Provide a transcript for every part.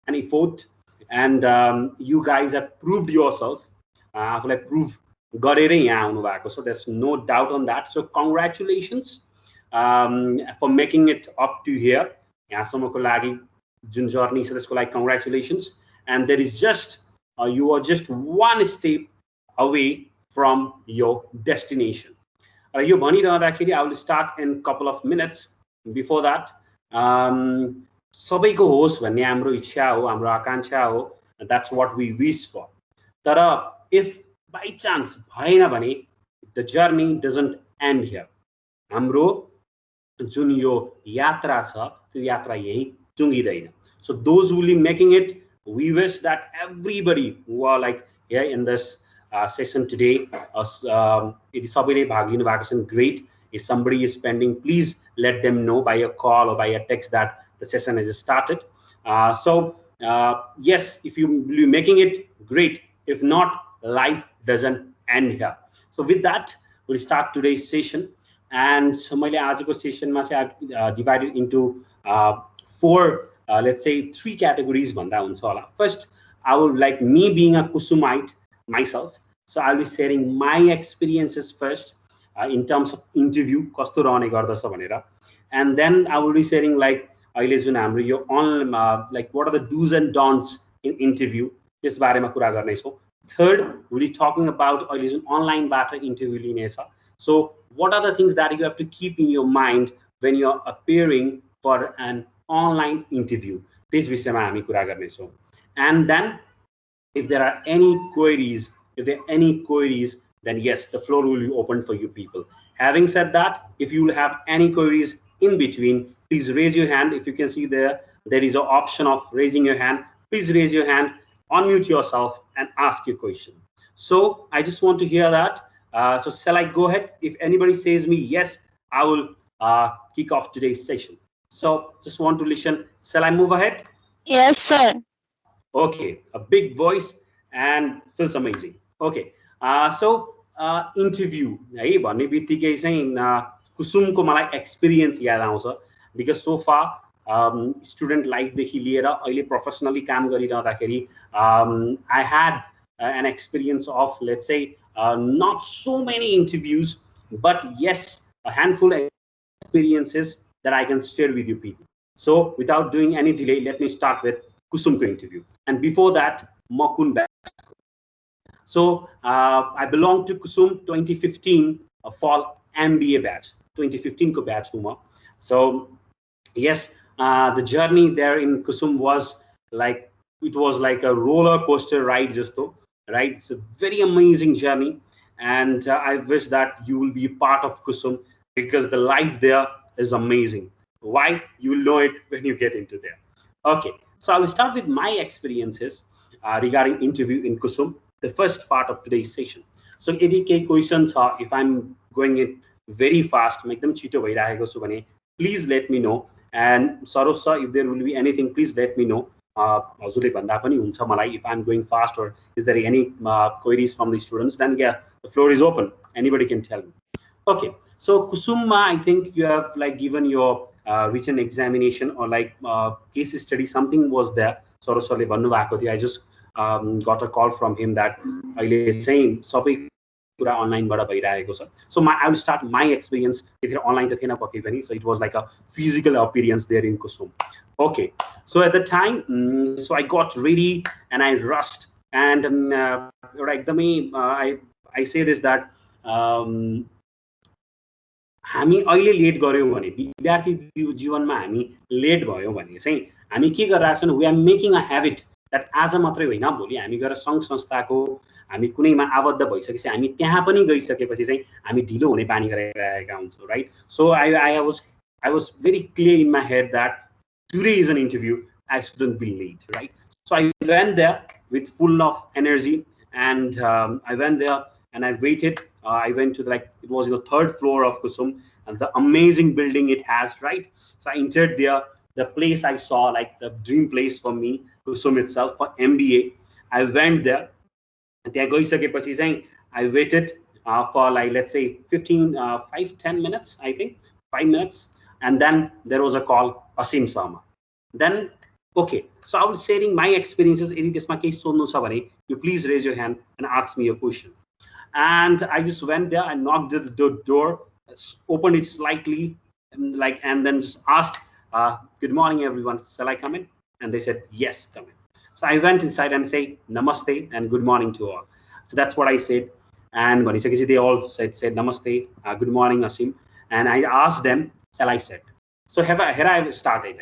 and effort, and you guys have proved yourself. आफूलाई prove गरेरै यहाँ आउनु भएको छ. There's no doubt on that. So congratulations for making it up to here. यहाँसम्मको लागि जुन journey छ त्यसको लागि congratulations. And there is just you are just one step away from your destination. Yo भनिरहँदाखेरि I will start in couple of minutes. Before that, सबैको होस् भन्ने हाम्रो इच्छा हो, हाम्रो आकांक्षा हो. That's what we wish for. तर if by chance भएन भने the journey doesn't end here. हाम्रो जुन यो यात्रा छ त्यो यात्रा यही टुङ्गिदैन. So those who will be making it, we wish that everybody who are like here in this session today, it is सबैले भाग लिनु भएको छ, great. If somebody is pending, please let them know by a call or by a text that the session has started. Yes, if you will be making it, great. If not, life doesn't end here. So with that, we'll start today's session. And so मैले आजको सेसनमा चाहिँ I've divided into four, let's say 3 categories भन्दा हुन्छ होला. First, I would like me being a Kusumite myself. So I'll be sharing my experiences first in terms of interview कस्तो रहने गर्दछ भनेर. And then I will be sharing like अहिले जुन हाम्रो यो like what are the do's and don'ts in interview, त्यस बारेमा कुरा गर्ने छौं. Third, we'll be talking about अहिले जुन online बाट interview लिने छ. So what are the things that you have to keep in your mind when you are appearing for an online interview? त्यस विषयमा हामी कुरा गर्ने छौं. And then if there are any queries, then yes, the floor will be open for you people. Having said that, if you will have any queries in between, please raise your hand. If you can see there is an option of raising your hand. Please raise your hand, unmute yourself and ask your question. So I just want to hear that. So shall I go ahead? If anybody says me yes, I will kick off today's session. So just want to listen. Shall I move ahead? Yes, sir. Okay, a big voice and feels amazing. Okay, so interview है भन्ने बित्तिकै चाहिँ कुसुमको मलाई experience याद आउँछ. Because so far student life देखि लिएर अहिले प्रोफेसनली काम गरिरहँदाखेरि I had an experience of, let's say, not so many interviews, but yes, a handful of experiences that I can share with you people. So without doing any delay, let me start with Kusumko interview. And before that, Makun batch. So I belong to Kusum 2015 fall MBA batch. 2015 ko batch huma. So yes, the journey there in Kusum was like, it was like a roller coaster ride just though, right? It's a very amazing journey. And I wish that you will be a part of Kusum because the life there is amazing. Why? You will know it when you get into there. Okay, so I will start with my experiences regarding interview in Kusum, the first part of today's session. So any questions are, if I'm going it very fast, make them chito bhairaheko chu bhane, please let me know. And Sarosh sir, if there will be anything, please let me know. Hazurle bhanda pani huncha malai if I'm going fast, or is there any queries from the students, then yeah, the floor is open. Anybody can tell me. Okay, so Kusuma, I think you have like given your written examination or like case study, something was there. Sarosh sir le bhannu bhako थियो. I just got a call from him that अहिले चाहिँ सबै कुरा अनलाइनबाट भइरहेको छ. So I will start my experience. त्यतिखेर online त थिएन पक्कै पनि, so it was like a physical appearance there in Kusum. Okay, so at the time, so I got ready and I rushed, and एकदमै I say this that हामी अहिले late गर्यौं भने, विद्यार्थी जीवनमा हामी लेट भयो भने चाहिँ हामी के गरिरहेका छौं, we are making a habit that आज मात्रै होइन भोलि हामी गएर संघ संस्थाको हामी कुनैमा आबद्ध भइसकेपछि हामी त्यहाँ पनि गइसकेपछि चाहिँ हामी ढिलो हुने बानी गरिरहेका हुन्छौं, right? So I was very clear in my head that today is an interview, I shouldn't be late, right? So I went there with full of energy, and I went there and I waited. I went to it was in the 3rd floor of Kusum, and the amazing building it has, right? So I entered there. The place I saw, like the dream place for me, Kusum itself, for MBA. I went there. त्यहाँ गइसकेपछि चाहिँ I waited for like, let's say 5-10 minutes, I think 5 minutes, and then there was a call, Asim Sama. Then Okay, so I was sharing my experiences. Any त्यसमा केही सोध्नु छ भने you please raise your hand and ask me a question. And I just went there. I knocked at the door, opened it slightly, and then just asked, "Good morning, everyone. Shall I come in?" And they said, "Yes, come in." So I went inside and say, "Namaste and good morning to all." So that's what I said. And they all said Namaste, good morning, Asim. And I asked them, "Shall I sit?" So here I started,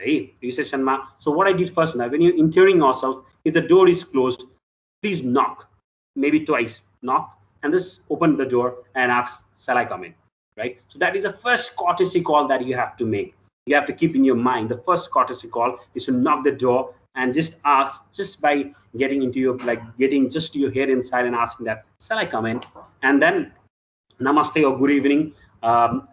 session ma. So what I did first, when you're entering yourself, if the door is closed, please knock, maybe twice, knock, and just open the door and ask, "Shall I come in?" Right? So that is the first courtesy call that you have to make. You have to keep in your mind. The first courtesy call is to knock the door and just ask, just by getting into your, getting just to your head inside and asking that, "Shall I come in?" And then namaste or good evening,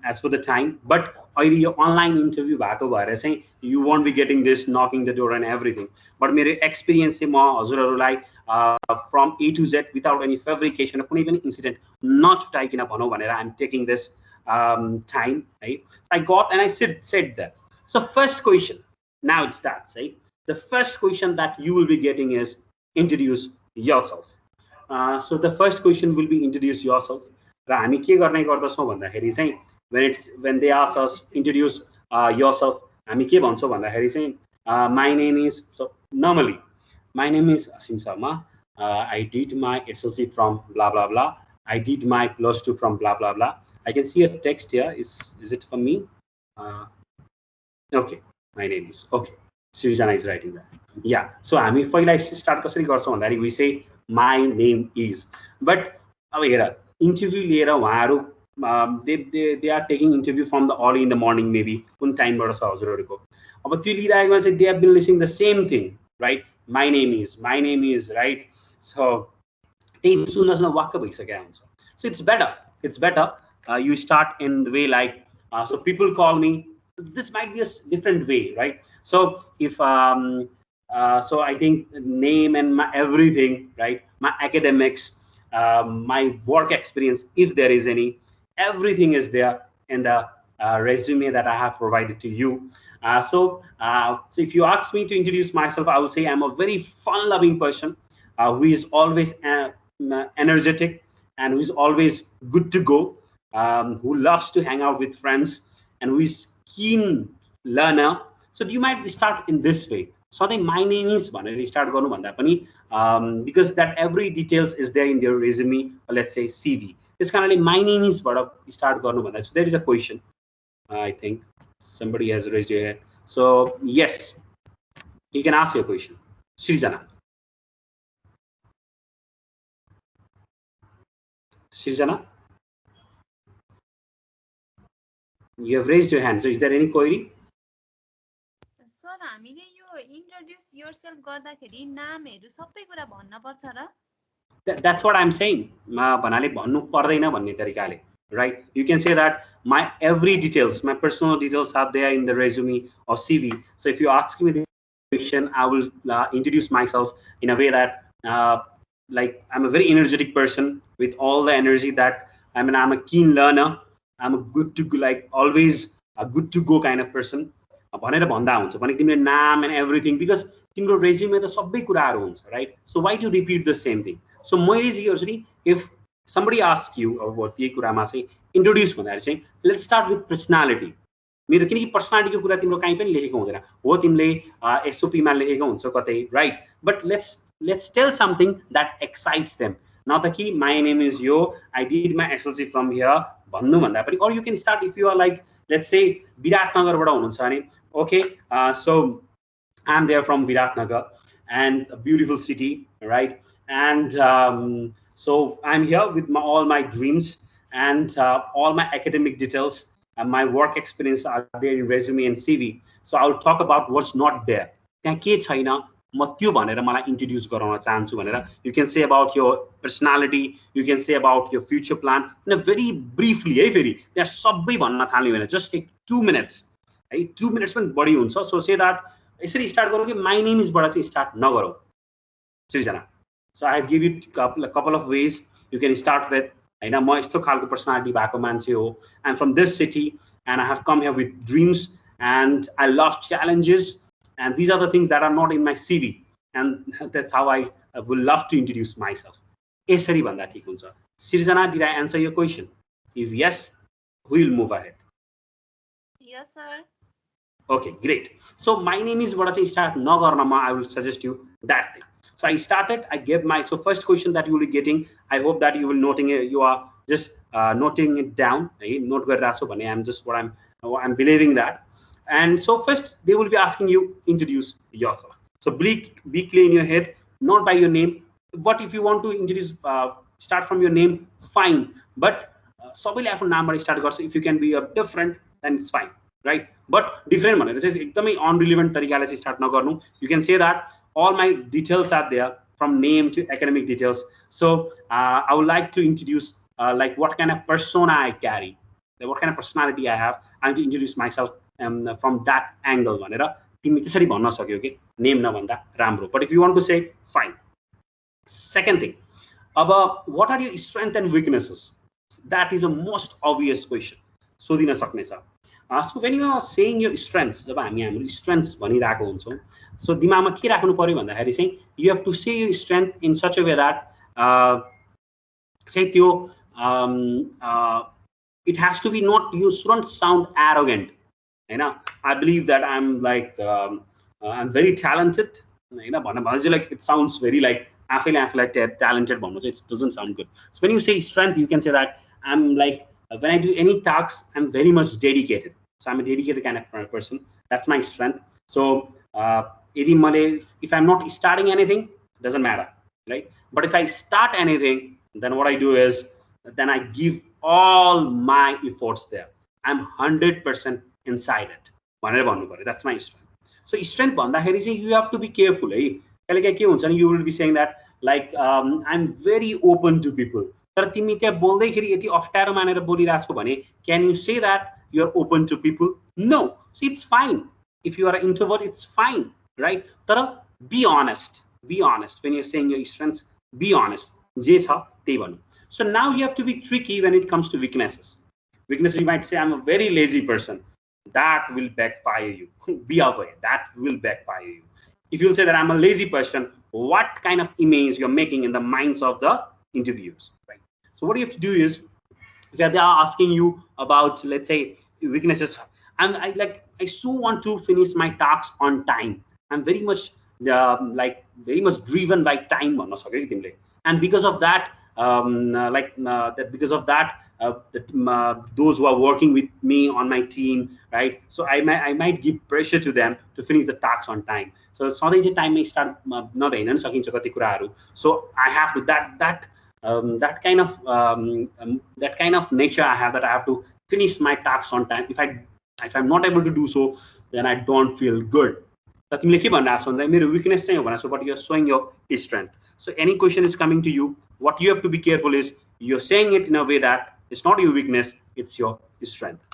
as for the time. But your online interview भएको भएर चाहिँ you won't be getting this knocking the door and everything. But मेरो experience चाहिँ म हजुरहरूलाई from A to Z without any fabrication or कुनै पनि incident नछुटाइकन भनौँ भनेर I'm taking this time. Right? I got and I said that. So first question, now it starts. Right? The first question that you will be getting is introduce yourself. So the first question will be introduce yourself. र हामी के गर्ने गर्दछौँ भन्दाखेरि चाहिँ when they ask us introduce yourself, हामी के भन्छौँ भन्दाखेरि चाहिँ my name is, so normally my name is Asim Sharma, I did my SLC from blah blah blah, I did my +2 from blah blah blah. I can see a text here. Is it for me? Okay, my name is, okay, Srijana is writing that. Yeah, so हामी पहिला start कसरी गर्छौँ भन्दाखेरि we say my name is. But अब हेर interview लिएर उहाँहरू they are taking interview from the early in the morning, maybe कुन टाइमबाट छ हजुरहरूको. अब त्यो लिइरहेकोमा चाहिँ they have been listening the same thing, right? My name is, right? So त्यही सुन्न सुन्न वाक्क भइसकेको हुन्छ. So it's better you start in the way like, so people call me, this might be a different way, right? So if so I think name and my everything, right? My academics, my work experience, if there is any, everything is there in the resume that I have provided to you. So if you ask me to introduce myself, I will say I'm a very fun-loving person who is always energetic and who is always good to go, who loves to hang out with friends, and who is keen learner. So you might start in this way. So my name is start because that every details is there in their resume, or let's say CV. It's kind of like my name is start. So there is a question. I think somebody has raised your hand. So yes, you can ask your question. Srijana. Srijana, you have raised your hand. So is there any query? Sir, हामीले यो introduce yourself गर्दाखेरि नामहरु सबै कुरा भन्न पर्छ र? That's what I'm saying. भन्नाले भन्नु पर्दैन भन्ने तरिकाले, right? You can say that my every details, my personal details are there in the resume or CV. So if you ask me the question, I will introduce myself in a way that like I'm a very energetic person with all the energy that I'm a keen learner. I'm a good to go, like always a good to go kind of person. भनेर भन्दा हुन्छ भने तिम्रो नाम and everything, because तिम्रो resume त सबै कुराहरु हुन्छ, right? So why do you repeat the same thing? So मैले चाहिँ के गर्छु नि, if somebody asks you about यही कुरामा चाहिँ introduce भन्दाखेरि चाहिँ let's start with personality. मेरो किनकि पर्सनालिटी को कुरा तिम्रो कहीँ पनि लेखेको हुँदैन हो, तिमीले SOP मा लेखेको हुन्छ कतै, right? But let's tell something that excites them. Now the key, my name is Yo, I did my SLC from here भन्नु भन्दा पनि, or you can start if you are like, let's say विराटनगरबाट हुनुहुन्छ भने, okay, so I'm there from Viratnagar, and a beautiful city, right? And so I'm here with all my dreams and all my academic details and my work experience are there in resume and CV. So I'll talk about what's not there. त्यहाँ के छैन, म त्यो भनेर मलाई introduce गराउन चाहन्छु भनेर. You can say about your personality, you can say about your future plan in a very briefly, है फेरि त्यहाँ सबै भन्न थाल्ने होइन, just take 2 minutes, है 2 minutes पनि बढी हुन्छ. So say that यसरी स्टार्ट गरौँ कि my name is बाट चाहिँ स्टार्ट नगरौँ सृजना. So I have give you a couple of ways you can start with. हैन म यस्तो खालको पर्सनालिटी भएको मान्छे हो, I'm from this city and I have come here with dreams and I love challenges and these are the things that are not in my CV, and that's how I would love to introduce myself. यसरी भन्दा ठिक हुन्छ. Srijana, did I answer your question? If yes, we will move ahead. Yes, sir. Okay, great. So my name is what I say start nagarnama. I will suggest you that thing. So I started. I gave my first question that you will be getting. I hope that you will noting it. You are just noting it down. Note I'm just what I'm believing that. And so first they will be asking you introduce yourself. So be clear in your head, not by your name. But if you want to introduce, start from your name, fine. But सबैले आफ्नो नामबाट start गर्छ. If you can be different, then it's fine, right? But different भनेर चाहिँ एकदमै unrelevant तरिकाले चाहिँ start नगर्नु. You can say that all my details are there from name to academic details. So I would like to introduce like what kind of persona I carry, what kind of personality I have. I want to introduce myself from that angle भनेर तिमी त्यसरी भन्न सक्यौ के name नभन्दा राम्रो. But if you want to say, fine. Second thing, what are your strengths and weaknesses? That is a most obvious question. सोधिन सक्ने छ. So when you are saying your strengths, जब हामी हाम्रो strengths भनिरहेको हुन्छौँ, so दिमागमा के राख्नु पर्यो भन्दाखेरि चाहिँ you have to say your strength in such a way that चाहिँ त्यो it has to be not, you shouldn't sound arrogant. I believe that I'm like I'm very talented. Like it sounds very like talented, it doesn't sound good. So when you say strength, you can say that I'm like when I do any tasks, I'm very much dedicated. So I'm a dedicated kind of person. That's my strength. So if I'm not starting anything, doesn't matter, right? But if I start anything, then what I do is then I give all my efforts there. I'm 100% inside it. That's my strength. So strength you have to be careful. You will be saying that like I'm very open to people. Can you say that you're open to people? No. So it's fine. If you are an introvert, it's fine, right? Be honest. Be honest. When you're saying your strengths, be honest. So now you have to be tricky when it comes to weaknesses. Weaknesses, you might say, I'm a very lazy person. That will backfire you. Be aware. That will backfire you. If you'll say that I'm a lazy person, what kind of image you're making in the minds of the interviewers, right? So what you have to do is, if they are asking you about, let's say, weaknesses, and I so want to finish my tasks on time. I'm very much very much driven by time, and because of that, those who are working with me on my team, right? So I might give pressure to them to finish the tasks on time. So time may start not. So I have to that kind of nature I have, that I have to finish my tasks on time. If I'm not able to do so, then I don't feel good. But you're showing your strength. So any question is coming to you, what you have to be careful is you're saying it in a way that it's not your weakness, it's your strength.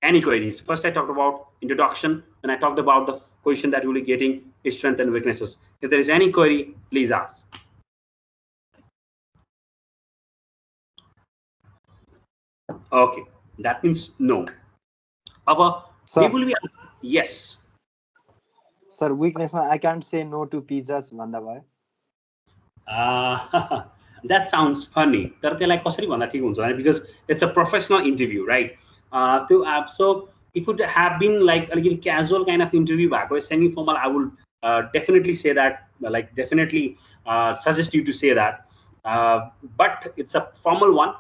Any queries? First I talked about introduction, then I talked about the question that you will be getting, strength and weaknesses. If there is any query, please ask. Okay, that means no. They will be asking, yes. Sir, weakness, I can't say no to pizzas. That sounds funny. Because it's a professional interview, right? So if it have been like a little casual kind of interview, semi-formal, I would definitely say that, definitely suggest you to say that. But it's a formal one.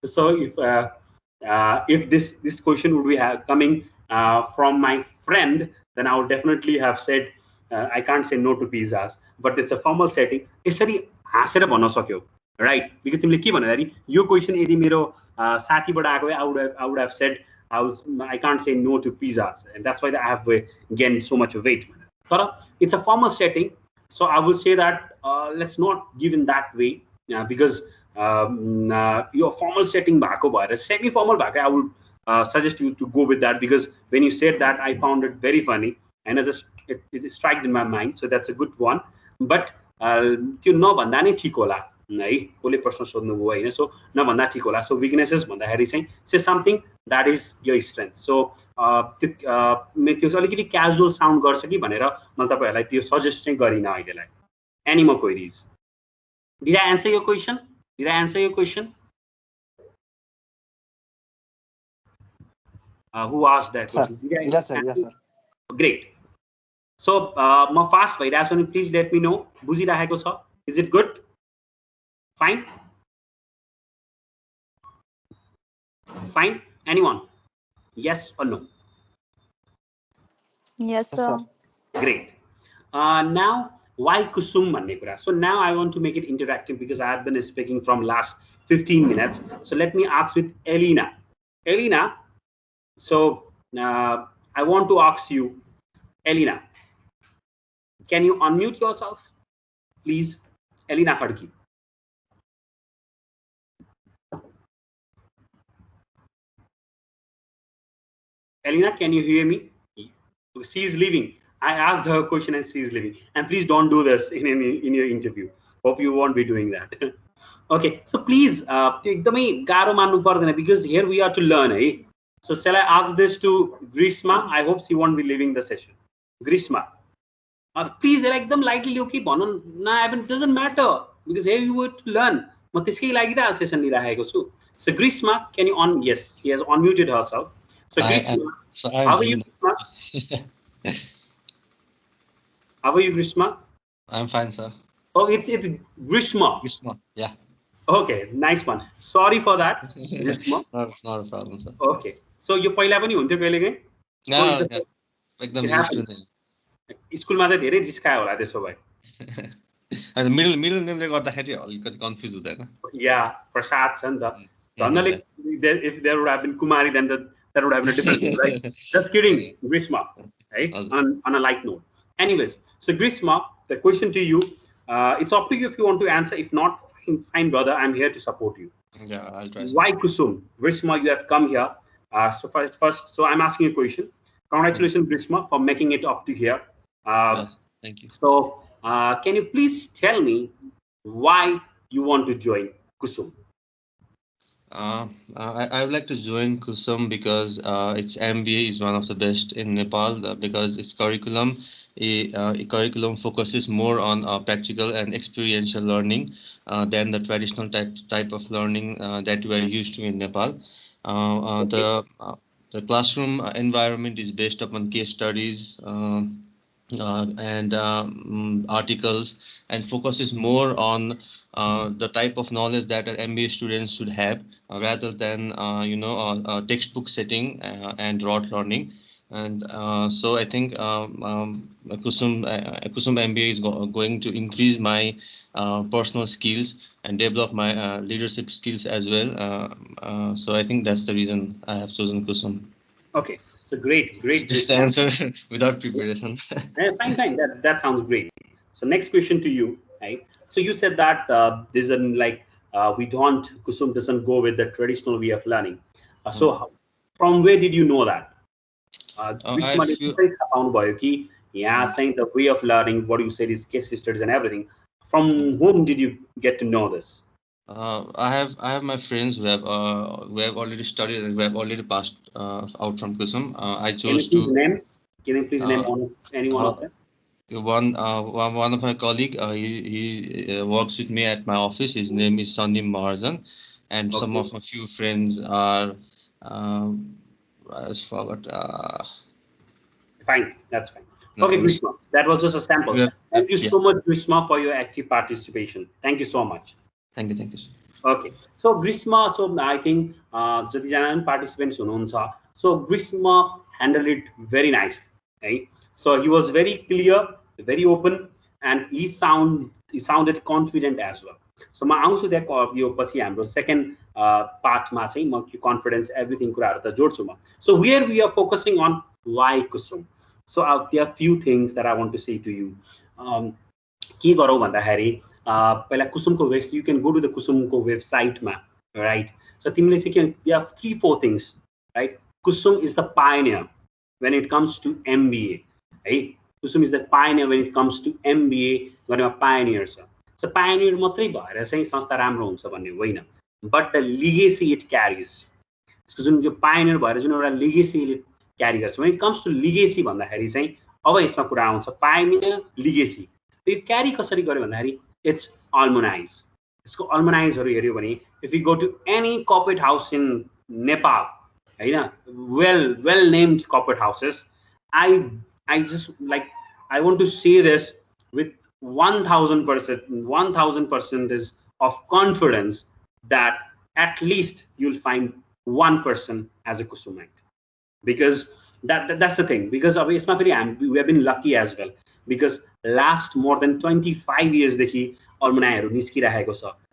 So if this question would be coming from my friend, then I would definitely have said I can't say no to pizzas, but it's a formal setting. Right? Because your question I would have said I can't say no to pizzas, and that's why I have gained so much weight. It's a formal setting, so I will say that let's not give in that way, because your formal setting semi-formal I would suggest you to go with that, because when you said that, I found it very funny, and it struck in my mind. So that's a good one. But है कसले प्रश्न सोध्नुभयो होइन सो नभन्दा ठिक होला सो weaknesses भन्दाखेरि चाहिँ से something that is your strength so त्यो अलिकति क्याजुअल साउन्ड गर्छ कि भनेर मैले तपाईँहरूलाई त्यो सजेस्ट चाहिँ गरिनँ अहिलेलाई any more queries did I answer your question who asked that question? Yes sir. Great. So म फास्ट भइरहेको छु नि प्लिज लेट मी नो बुझिरहेको छ is it good fine anyone yes or no? Yes sir. Great. Now why KUSOM भन्ने कुरा so now I want to make it interactive because I have been speaking from last 15 minutes so let me ask with Elena so I want to ask you Elena can you unmute yourself please Elena Khadki Elena can you hear me she is leaving I asked her a question and she is leaving and please don't do this in your interview hope you won't be doing that okay so please ekdamai garo mannu pardaina because here we are to learn eh so shall I ask this to Grishma I hope she won't be leaving the session Grishma please ekdam lightly ल्याउ भन्नु न it doesn't matter because here you were to learn म त्यसकै लागि त session लिइराखेको छु so Grishma can you on yes she has unmuted herself so Grishma how are you Grishma how are you Grishma I'm fine sir oh it's Grishma yeah okay nice one sorry for that Grishma not a problem sir okay so यो पहिला पनि हुन्थ्यो कहिलेकाहीँ एकदम स्कुलमा त धेरै जिस्कायो होला त्यसो भए मिडल नेमले गर्दाखेरि अलिकति कन्फ्युज हुँदैन या प्रसाद छ नि त झन्नले if there would have been Kumari then that would have been a different right just kidding Grishma right on a light note anyways so Grishma the question to you it's up to you if you want to answer if not fine brother I'm here to support you yeah I'll try why KUSOM Grishma you have come here so first so I'm asking a question congratulations Grishma for making it up to here yes, thank you so can you please tell me why you want to join KUSOM I would like to join KUSOM because its MBA is one of the best in Nepal because its curriculum focuses more on practical and experiential learning than the traditional type of learning that we are used to in Nepal. The classroom environment is based upon case studies and articles and focuses more on the type of knowledge that an MBA student should have rather than a textbook setting and rote learning and so I think KUSOM MBA is going to increase my personal skills and develop my leadership skills as well so I think that's the reason I have chosen KUSOM. Okay, so great just the answer without preparation. fine that sounds great so next question to you right so you said that there's an like KUSOM doesn't go with the traditional way of learning so from where did you know that found yeah saying the way of learning what you said is case studies and everything from whom did you get to know this I have my friends who have already studied and who have already passed out from KUSOM. I chose to name. Can you please name any one of them? One of my colleague. He works with me at my office. His name is Sandeep Maharjan, and some of my few friends are. I just forgot. Fine, that's fine. Okay, Grishma, that was just a sample. Thank you so much, Grishma, for your active participation. Thank you so much. Thank you. Okay, so Grishma, so I think jati participants hununcha. So Grishma handled it very nicely, right? So he was very clear, very open, and he sounded confident as well. So ma आउँछु त्यहाँ यो पछि हाम्रो second part मा चाहिँ म confidence everything कुराहरु त जोड्छु म. So here we are focusing on why KUSOM. So there are few things that I want to say to you. के गरौ भन्दाखेरि पहिला KUSOM को website you can go to the KUSOM को वेबसाइट मा, right? So तिमीले चाहिँ के there are 3-4 things, right? KUSOM is the pioneer when it comes to MBA, right? KUSOM is the pioneer when it comes to MBA, one of pioneers. So pioneer matrai bhayera चाहिँ संस्था राम्रो हुन्छ भन्ने होइन, but the legacy it carries. यसको जुन यो pioneer भएर जुन एउटा legacy क्यारी गर्छ. When it comes to legacy भन्दाखेरि चाहिँ अब यसमा कुरा आउँछ pioneer legacy. यो क्यारी कसरी गर्यो भन्दाखेरि it's alumnize. यसको alumnizeहरु हेर्यो भने if you go to any corporate house in Nepal, Hahn, well named corporate houses, I just like I want to say this with 1000% is of confidence that at least you'll find one person as a Kusumite, because that's the thing. Because we have been lucky as well, because last more than 25 years the alumni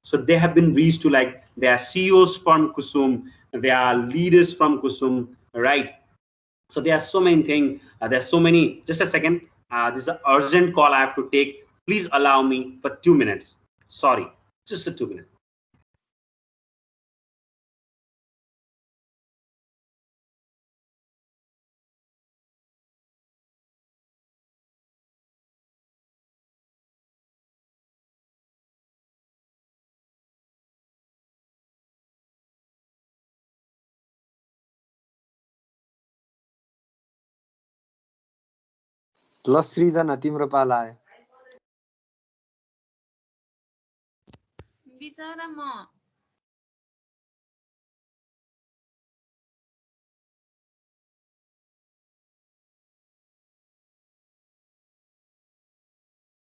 so they have been reached to like they are CEOs from KUSOM, they are leaders from KUSOM, right? So there are so many things. There's so many. Just a second. This is an urgent call I have to take. Please allow me for 2 minutes. Sorry, just a 2 minutes. ल सृजना तिम्रो पाला आयो। बिचरा म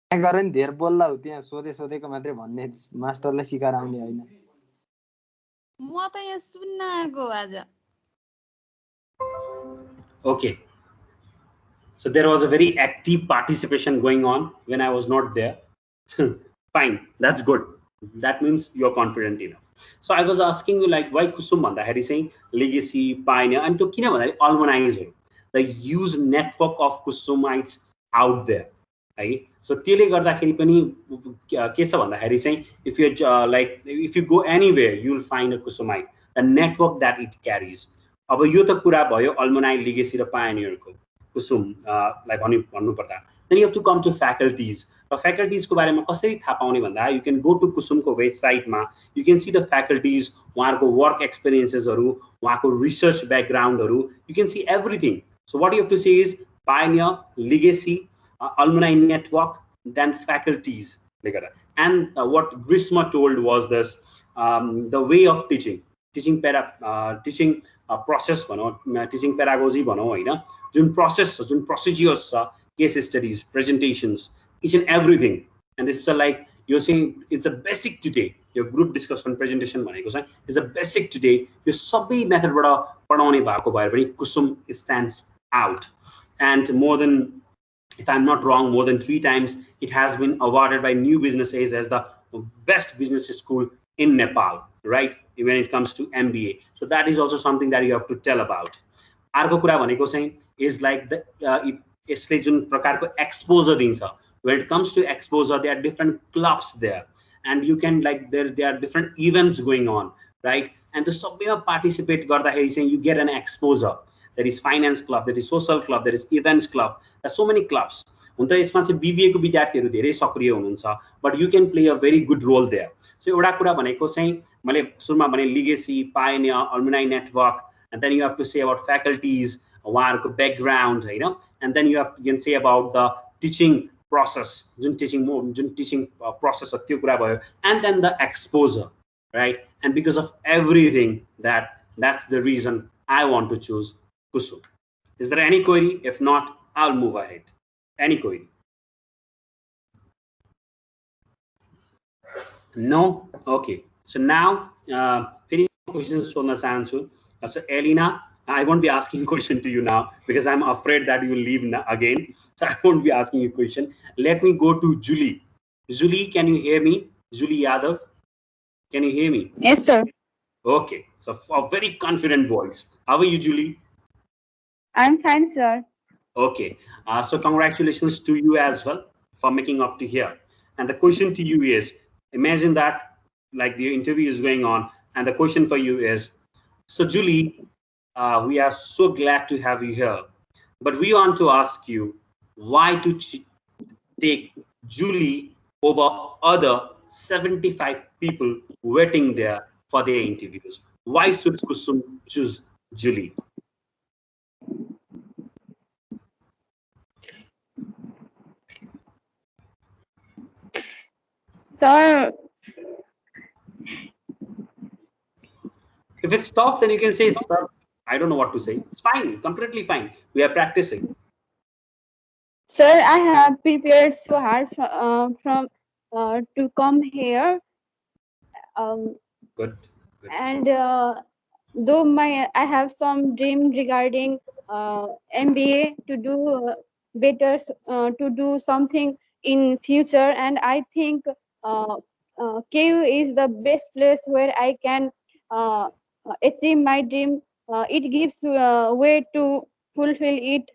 त्यहाँ गएर नि धेर बोल्ला हो, त्यहाँ सोधेको मात्रै भन्ने, मास्टरलाई सिकाएर आउने होइन। म त यहाँ सुन्न आएको आज। Okay. So there was a very active participation going on when I was not there. Fine, that's good. That means you're confident enough. So I was asking you like why KUSOM भन्दाखेरि चाहिँ legacy, pioneer, and to किन भन्दाखेरि alumnize हो, the huge network of Kusumites out there, है. So त्यसले गर्दाखेरि पनि के छ भन्दाखेरि चाहिँ if you like if you go anywhere you'll find a Kusumite, the network that it carries. अब यो त कुरा भयो alumni, legacy र pioneer को KUSOM like भन्नु पर्दा. Then you have to come to faculties. Faculties को बारेमा कसरी थाहा पाउने भन्दा you can go to KUSOM को website मा, you can see the faculties, उहाँहरुको work experiences हरु, उहाँको research background हरु, you can see everything. So what you have to say is pioneer, legacy, alumni network, then faculties. And what Grisma told was this, the way of teaching process भनौं, teaching pedagogy भनौं हैन, जुन process जुन procedures छ, case studies, presentations, each and everything. And this is like you're saying it's a basic today. Your group discussion presentation भनेको चाहिँ is a basic today. यो सबै method बाट पढाउने भएको भएर पनि KUSOM stands out. And more than, if I'm not wrong, more than 3 times it has been awarded by New Business Age as the best business school in Nepal, right? When it comes to MBA. So that is also something that you have to tell about. अर्को कुरा भनेको चाहिँ is like the यसले जुन प्रकारको exposure दिन्छ. When it comes to exposure, there are different clubs there, and you can like there are different events going on, right? And the सबैमा participate गर्दाखेरि चाहिँ you get an exposure. There is finance club, there is social club, there is events club. There are so many clubs. हुन त यसमा चाहिँ BBA को विद्यार्थीहरु धेरै सक्रिय हुनुहुन्छ, but you can play a very good role there. So एउटा कुरा भनेको चाहिँ मैले सुरुमा भने legacy, pioneer, alumni network, and then you have to say about faculties, उहाँहरुको background, Hahn, and then you can say about the teaching process, Jun teaching process of त्यो कुरा भयो, and then the exposure, right? And because of everything that's the reason I want to choose KUSOM. Is there any query? If not, I'll move ahead. Any query? No? Okay. So now, any questions from the answer? So Elena, I won't be asking question to you now because I'm afraid that you will leave again. So I won't be asking you question. Let me go to Julie. Julie, can you hear me? Julie Yadav, can you hear me? Yes, sir. Okay. So a very confident voice. How are you, Julie? I'm fine, sir. Okay. So congratulations to you as well for making up to here. And the question to you is, imagine that like the interview is going on and the question for you is, so Julie, we are so glad to have you here, but we want to ask you why to take Julie over other 75 people waiting there for their interviews? Why should Kusum choose Julie? Sir, If it stops, then you can say, sir, I don't know what to say. It's fine, completely fine. We are practicing. sir, I have prepared so hard from to come here. Um, Good, good. and though I have some dream regarding MBA to do better, to do something in future, and I think KU is the best place where I can achieve my dream. It gives way to fulfill it.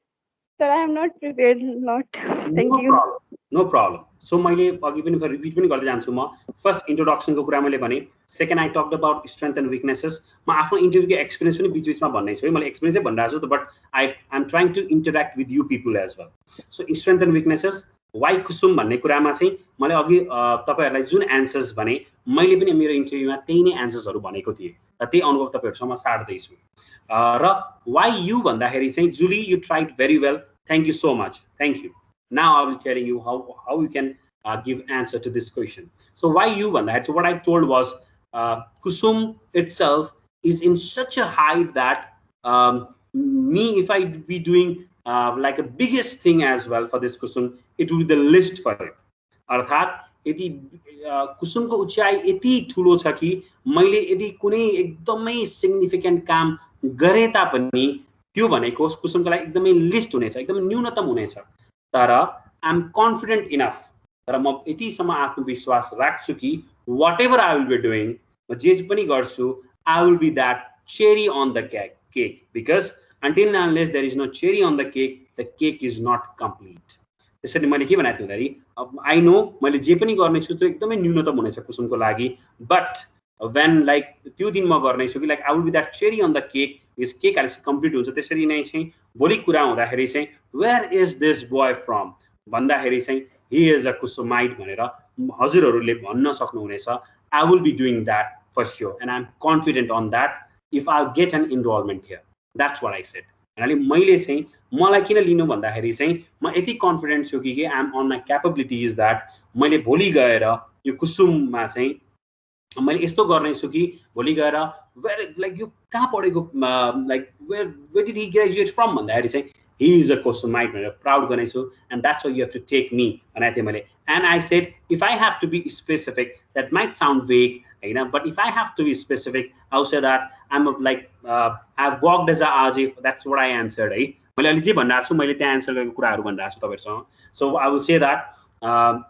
So I am not prepared a lot. Thank No you. problem. No problem. So मैले अघि पनि repeat पनि गर्दै जान्छु म first इन्ट्रोडक्सनको कुरा मैले भने second I talked about strength and weaknesses म आफ्नो इन्टरभ्यूको एक्सपिरियन्स पनि बिचबिचमा भन्ने छु है मैले एक्सपिरियन्सै भनिरहेको छु but I am trying to interact with you people as well so strength and weaknesses why Kusum भन्ने कुरामा चाहिँ मैले अघि तपाईँहरूलाई जुन एन्सर्स भने मैले पनि मेरो इन्टरभ्यूमा त्यही नै एन्सर्सहरू भनेको थिएँ र त्यही अनुभव तपाईँहरूसँग साट्दैछु र वाइ यु भन्दाखेरि चाहिँ Julie you tried very well thank you so much thank you Now I will telling you how you can give answer to this question. So why you want that? So what I told was Kusum itself is in such a height that me, if I be doing like a biggest thing as well for this Kusum, it will be the list for it. अर्थात् यदि कुसुमको उचाइ यति ठुलो छ कि मैले यदि कुनै एकदमै सिग्निफिकेन्ट काम गरे तापनि त्यो भनेको कुसुमको लागि एकदमै लिस्ट हुनेछ एकदमै न्यूनतम हुनेछ तर आई एम कन्फिडेन्ट इनफ तर म यतिसम्म आत्मविश्वास राख्छु कि whatever I will be doing म जे पनि गर्छु I will be that cherry on the cake because until unless there is no cherry on the cake is not complete त्यसरी मैले के भनेको थिएँ भन्दाखेरि आई नो मैले जे पनि गर्नेछु त्यो एकदमै न्यूनतम हुनेछ कुसुमको लागि बट वेन लाइक त्यो दिन म गर्नेछु कि like I will be that cherry on the cake yes cake अहिले कम्प्लिट हुन्छ त्यसरी नै चाहिँ भोलि कुरा हुँदाखेरि चाहिँ where is this boy from भन्दाखेरि चाहिँ हि इज अ कुसुमाइट भनेर हजुरहरूले भन्न सक्नुहुनेछ I will be doing that for sure and I am confident on that if I get an enrolment here that's what I said भन्नाले मैले चाहिँ मलाई किन लिनु भन्दाखेरि चाहिँ म यति कन्फिडेन्ट छु कि I am on my capabilities that मैले भोलि गएर यो कुसुममा चाहिँ मैले यस्तो गर्नेछु कि भोलि गएर वेयर लाइक यो कहाँ पढेको like where did he graduate from भन्दाखेरि चाहिँ हि इज अ कुसुमाइट भनेर प्राउड गर्नेछु and that's why you have to take me भनेको थिएँ मैले and I said if I have to be specific that might sound vague होइन but if I have to be specific आउ say that I'm like I have worked as a आज if that's what I answered है मैले अहिले जे भनिरहेको छु मैले त्यहाँ एन्सर गरेको कुराहरू भनिरहेको छु तपाईँहरूसँग so I will say that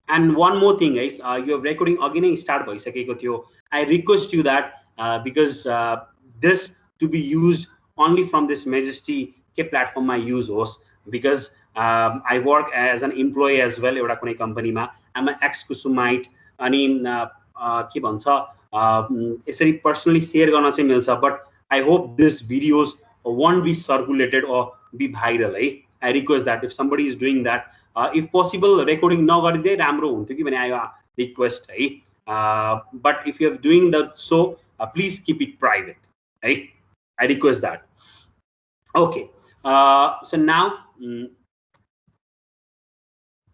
And one more thing, guys, your recording again start bhaisakeko थियो. I request you that because this to be used only from this Majesty के platform I use host because I work as an employee as well एउटा कुनै company मा. I'm an ex-Kusumite अनि के भन्छ यसरी personally share गर्न चाहिँ मिल्छ but I hope this videos won't be circulated or be viral है. I request that if somebody is doing that if possible recording नगरिदिए राम्रो हुन्थ्यो कि भने I request है but if you are doing that so please keep it private है I request that okay so now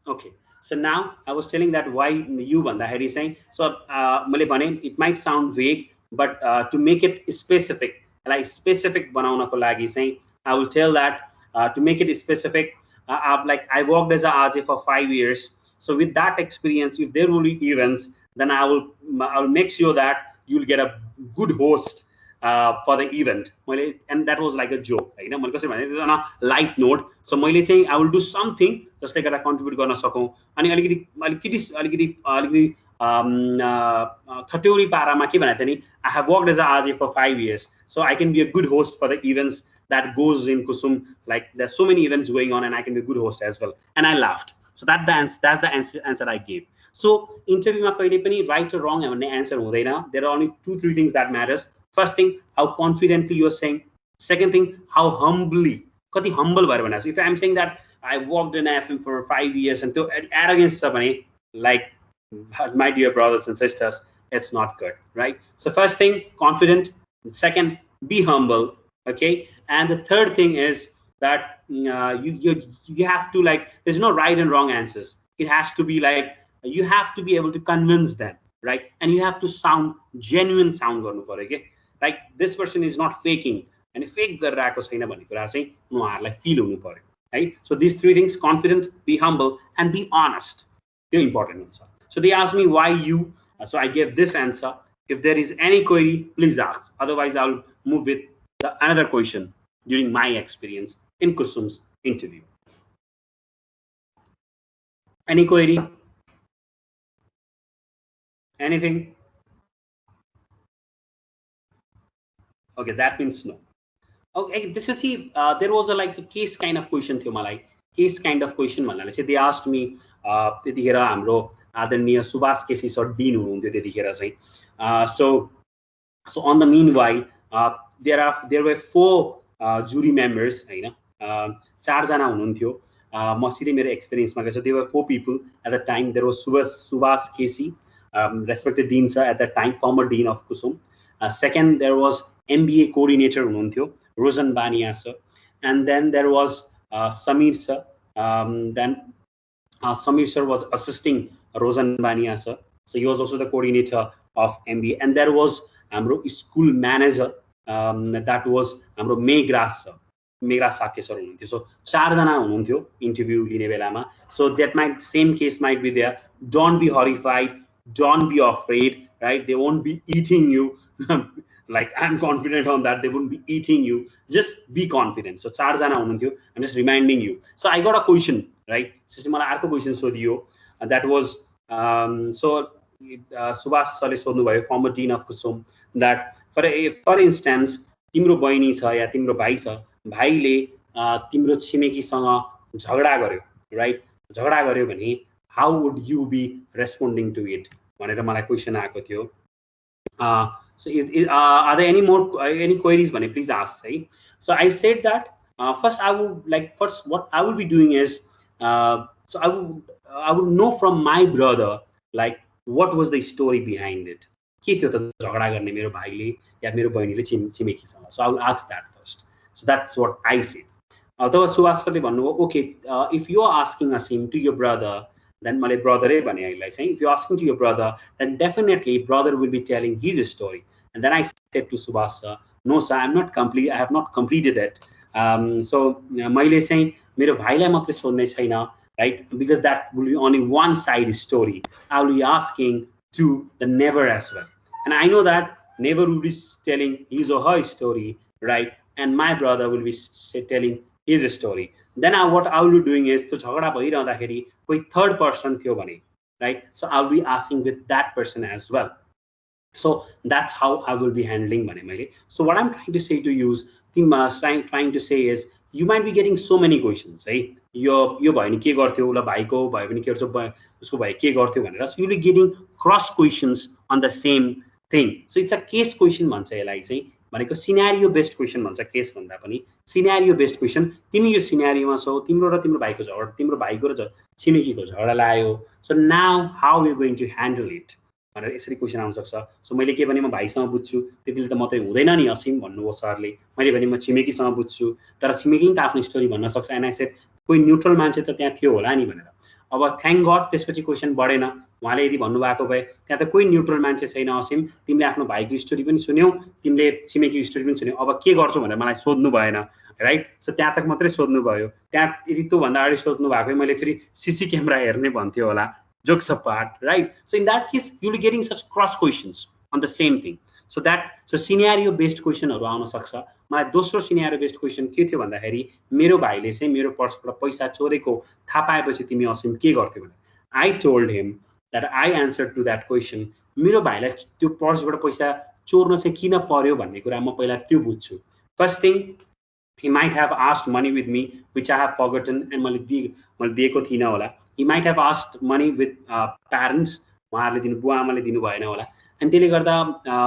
okay so now I was telling that why you भन्दाखेरि चाहिँ so मैले भने it might sound vague but to make it specific like specific बनाउनको लागि चाहिँ I will tell that to make it specific like I worked as a RJ for 5 years. So with that experience, if there will be events, then I will make sure that you'll get a good host for the event. And that was like a joke. You know, on a light note. So I will do something just like I contribute गर्न सकौं. अनि अलिकति थट्यौरी पारामा के भनेको थिएँ नि I have worked as a RJ for 5 years. So I can be a good host for the events that goes in Kusum. Like there's so many events going on and I can be a good host as well. And I laughed. So that's the answer I gave. So interview ma kaile pani right or wrong भन्ने answer हुँदैन. There are only 2-3 things that matters. First thing, how confidently you're saying. Second thing, how humbly. कति humble भएर भनेको. If I'm saying that I worked in FM for 5 years and त्यो arrogance छ भने like my dear brothers and sisters, it's not good, right? So first thing, confident. Second, be humble. Okay, and the third thing is that you have to, like, there's no right and wrong answers. It has to be like, you have to be able to convince them, right? And you have to sound genuine, sound गर्नु पर्यो के, like this person is not faking, and fake गरेर आएको छैन भन्ने कुरा चाहिँ उहाँहरूलाई फिल हुनु पर्यो, right? So these three things: confident, be humble, and be honest. They're important answer. So they asked me why you, so I gave this answer. If there is any query, please ask. Otherwise, I'll move with another question during my experience in KUSOM's interview. Any query? Anything? Okay, that means no. Okay, this is there was a like a case kind of question थियो मलाई, case kind of question भन्नाले चाहिँ they asked me त्यतिखेर हाम्रो आदरणीय सुभाष केसी sir डिन हुनुहुन्थ्यो त्यतिखेर चाहिँ so on the meanwhile there were 4 jury members हैन, 4 जना हुनुहुन्थ्यो म सिधै मेरो एक्सपिरियन्समा गएछु. there were 4 people at the time. There was Subhas Kesi, respected dean sir at that time, former dean of KUSOM. Second, there was MBA coordinator huनुहुन्थ्यो Rosen Bania sir, and then there was Samir sir. Then Samir sir was assisting Rosen Bania sir, so he was also the coordinator of MBA. And there was हाम्रो school manager, that was हाम्रो Meghraj sir, Meghraj साके sir हुनुहुन्थ्यो. So 4 जना हुनुहुन्थ्यो interview लिने बेलामा. So that same case might be there. Don't be horrified, don't be afraid, right? They won't be eating you. Like, I'm confident on that, they wouldn't be eating you. Just be confident. So 4 जना हुनुहुन्थ्यो. I'm just reminding you. So I got a question, right? So मलाई अर्को question सोधियो, that was Subhas सरले सोध्नु भयो, former dean of KUSOM, that for instance तिम्रो बहिनी छ या तिम्रो भाइ छ, भाइले तिम्रो छिमेकीसँग झगडा गर्यो, right? झगडा गर्यो भने how would you be responding to it भनेर मलाई question आएको थियो. So are there any queries भने please ask, right? So I said that first what I will be doing is so I would know from my brother, like, what was the story behind it. के थियो त झगडा गर्ने मेरो भाइले या मेरो बहिनीले छिमेकीसँग. So I will ask that first. So that's what I said. तब सुभाष सरले भन्नुभयो, okay, if you are asking Asim to your brother, then मैले ब्रदरै भने अहिले चाहिँ, if you are asking to your brother, then definitely brother will be telling his story. And then I said to Subhas sir, no sir, I have not completed it. So मैले चाहिँ मेरो भाइलाई मात्रै सोध्ने छैन, right? Because that will be only one side story. I will be asking to the neighbor as well. And I know that neighbor will be telling his or her story, right? And my brother will be telling his story. Then what I will be doing is, to झगडा भइरहँदाखेरि कोही third person थियो भने, right? So I will be asking with that person as well. So that's how I will be handling भने मैले. So what I'm trying to say to you is, trying to say is, you might be getting so many questions, right? यो भयो नि के गर्थ्यो, ल भाइको भयो भने के गर्छ, उसको भाइ के गर्थ्यो भनेर. So you'll be getting cross questions on the same thing. So it's a case question भन्छ यसलाई चाहिँ, भनेको सिनेरियो बेस्ड क्वेसन भन्छ. केस भन्दा पनि सिनेरियो बेस्ड क्वेसन. तिमी यो सिनेरियोमा छौ, तिम्रो र तिम्रो भाइको झगडा, तिम्रो भाइको र छिमेकीको झगडा लाग्यो. So now how we are going to handle it भनेर यसरी क्वेसन आउन सक्छ. सो मैले के भने म भाइसँग बुझ्छु, त्यतिले त मात्रै हुँदैन नि असिम भन्नुभयो सरले. मैले भने म छिमेकीसँग बुझ्छु, तर छिमेकीले त आफ्नो स्टोरी भन्न सक्छ. एन्ड आई सेड कोही न्युट्रल मान्छे त त्यहाँ थियो होला नि भनेर. अब थ्याङ्क गड त्यसपछि क्वेसन बढेन. उहाँले यदि भन्नुभएको भए त्यहाँ त कोही न्युट्रल मान्छे छैन असिम, तिमीले आफ्नो भाइको स्टोरी पनि सुन्यौ, तिमीले छिमेकीको स्टोरी पनि सुन्यौ, अब के गर्छौ भनेर मलाई सोध्नु भएन, राइट? सो त्यहाँ तक मात्रै सोध्नु भयो. त्यहाँ यदि त्योभन्दा अगाडि सोध्नु भएको मैले फेरि सिसी क्यामेरा हेर्ने भन्थ्यो होला. Jokes apart, right? So in that case, you'll be getting such cross questions on the same thing. So scenario based question हरू आउन सक्छ. मलाई दोस्रो scenario based question के थियो भन्दाखेरि, मेरो भाइले चाहिँ मेरो पर्सबाट पैसा चोरेको थाहा पाएपछि तिमी असिम के गर्थ्यौ भने. I told him that I answered to that question. मेरो भाइलाई त्यो पर्सबाट पैसा चोर्न चाहिँ किन पर्यो भन्ने कुरा म पहिला त्यो बुझ्छु. First thing, he might have asked money with me which I have forgotten, and मैले दिएको थिइनँ होला. He might have asked money with parents, उहाँहरूले दिनु, बुवा आमाले दिनु भएन होला, अनि त्यसले गर्दा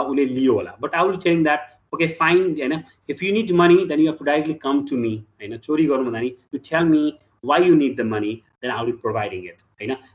उसले लियो होला. But I will tell him that, okay, fine, Hahn, if you need money then you have to directly come to me, हैन, चोरी गर्नु भन्दा नि you tell me why you need the money, then I'll be providing it,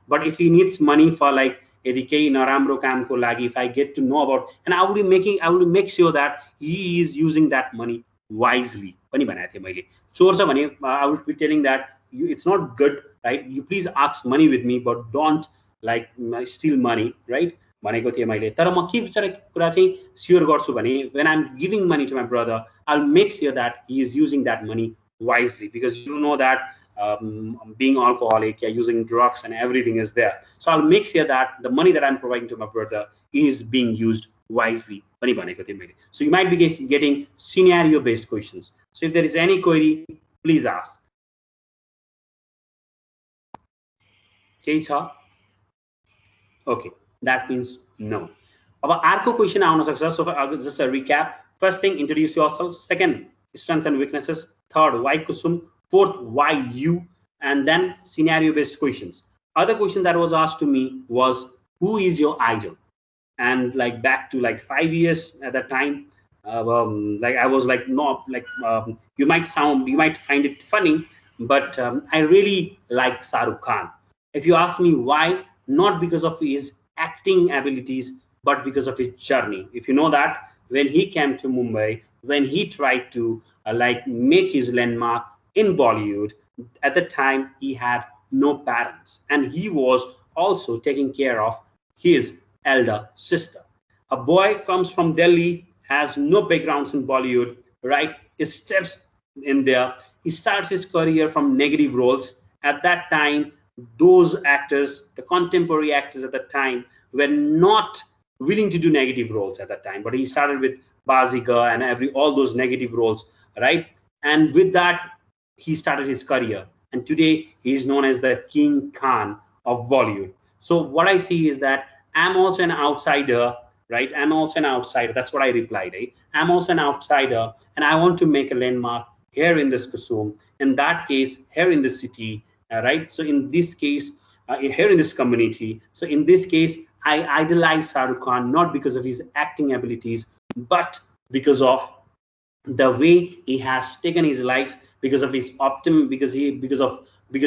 but if he needs money for like यदि केही नराम्रो कामको लागि, if I get to know about, and I will make sure that he is using that money wisely पनि भनेको थिएँ मैले. चोर छ भने I will be telling that it's not good, right? You please ask money with me, but don't like steal money, right? भनेको थिएँ मैले. तर म के कुरा चाहिँ स्योर गर्छु भने when I'm giving money to my brother, I'll make sure that he is using that money wisely, because you know that being alcoholic, using drugs and everything is there. So I'll make sure that the money that I'm providing to my brother is being used wisely. So you might be getting scenario based questions. So if there is any query, please ask. Okay, that means no. Our ARCO question आउन सक्छ. So just a recap. First thing, introduce yourself. Second, strengths and weaknesses. Third, why KUSOM. Fourth, why you. And then scenario based questions. Other question that was asked to me was, who is your idol? And like back to like 5 years at that time, like I was like, no, like you might find it funny, but I really like Shah Rukh Khan. If you ask me why, not because of his acting abilities, but because of his journey. If you know that when he came to Mumbai, when he tried to like make his landmark in Bollywood, at the time he had no parents, and he was also taking care of his elder sister. A boy comes from Delhi, has no backgrounds in Bollywood, right? He steps in there. He starts his career from negative roles. At that time, those actors, the contemporary actors at the time, were not willing to do negative roles at that time. But he started with Bazigar and all those negative roles, right? And with that, he started his career. And today, he is known as the King Khan of Bollywood. So what I see is that I'm also an outsider, right? I'm also an outsider. That's what I replied. I'm also an outsider, and I want to make a landmark here in this KUSOM. In that case, here in this city, right? So in this case, here in this community. So in this case, I idolize Shah Rukh Khan, not because of his acting abilities, but because of the way he has taken his life, because of his optimism, because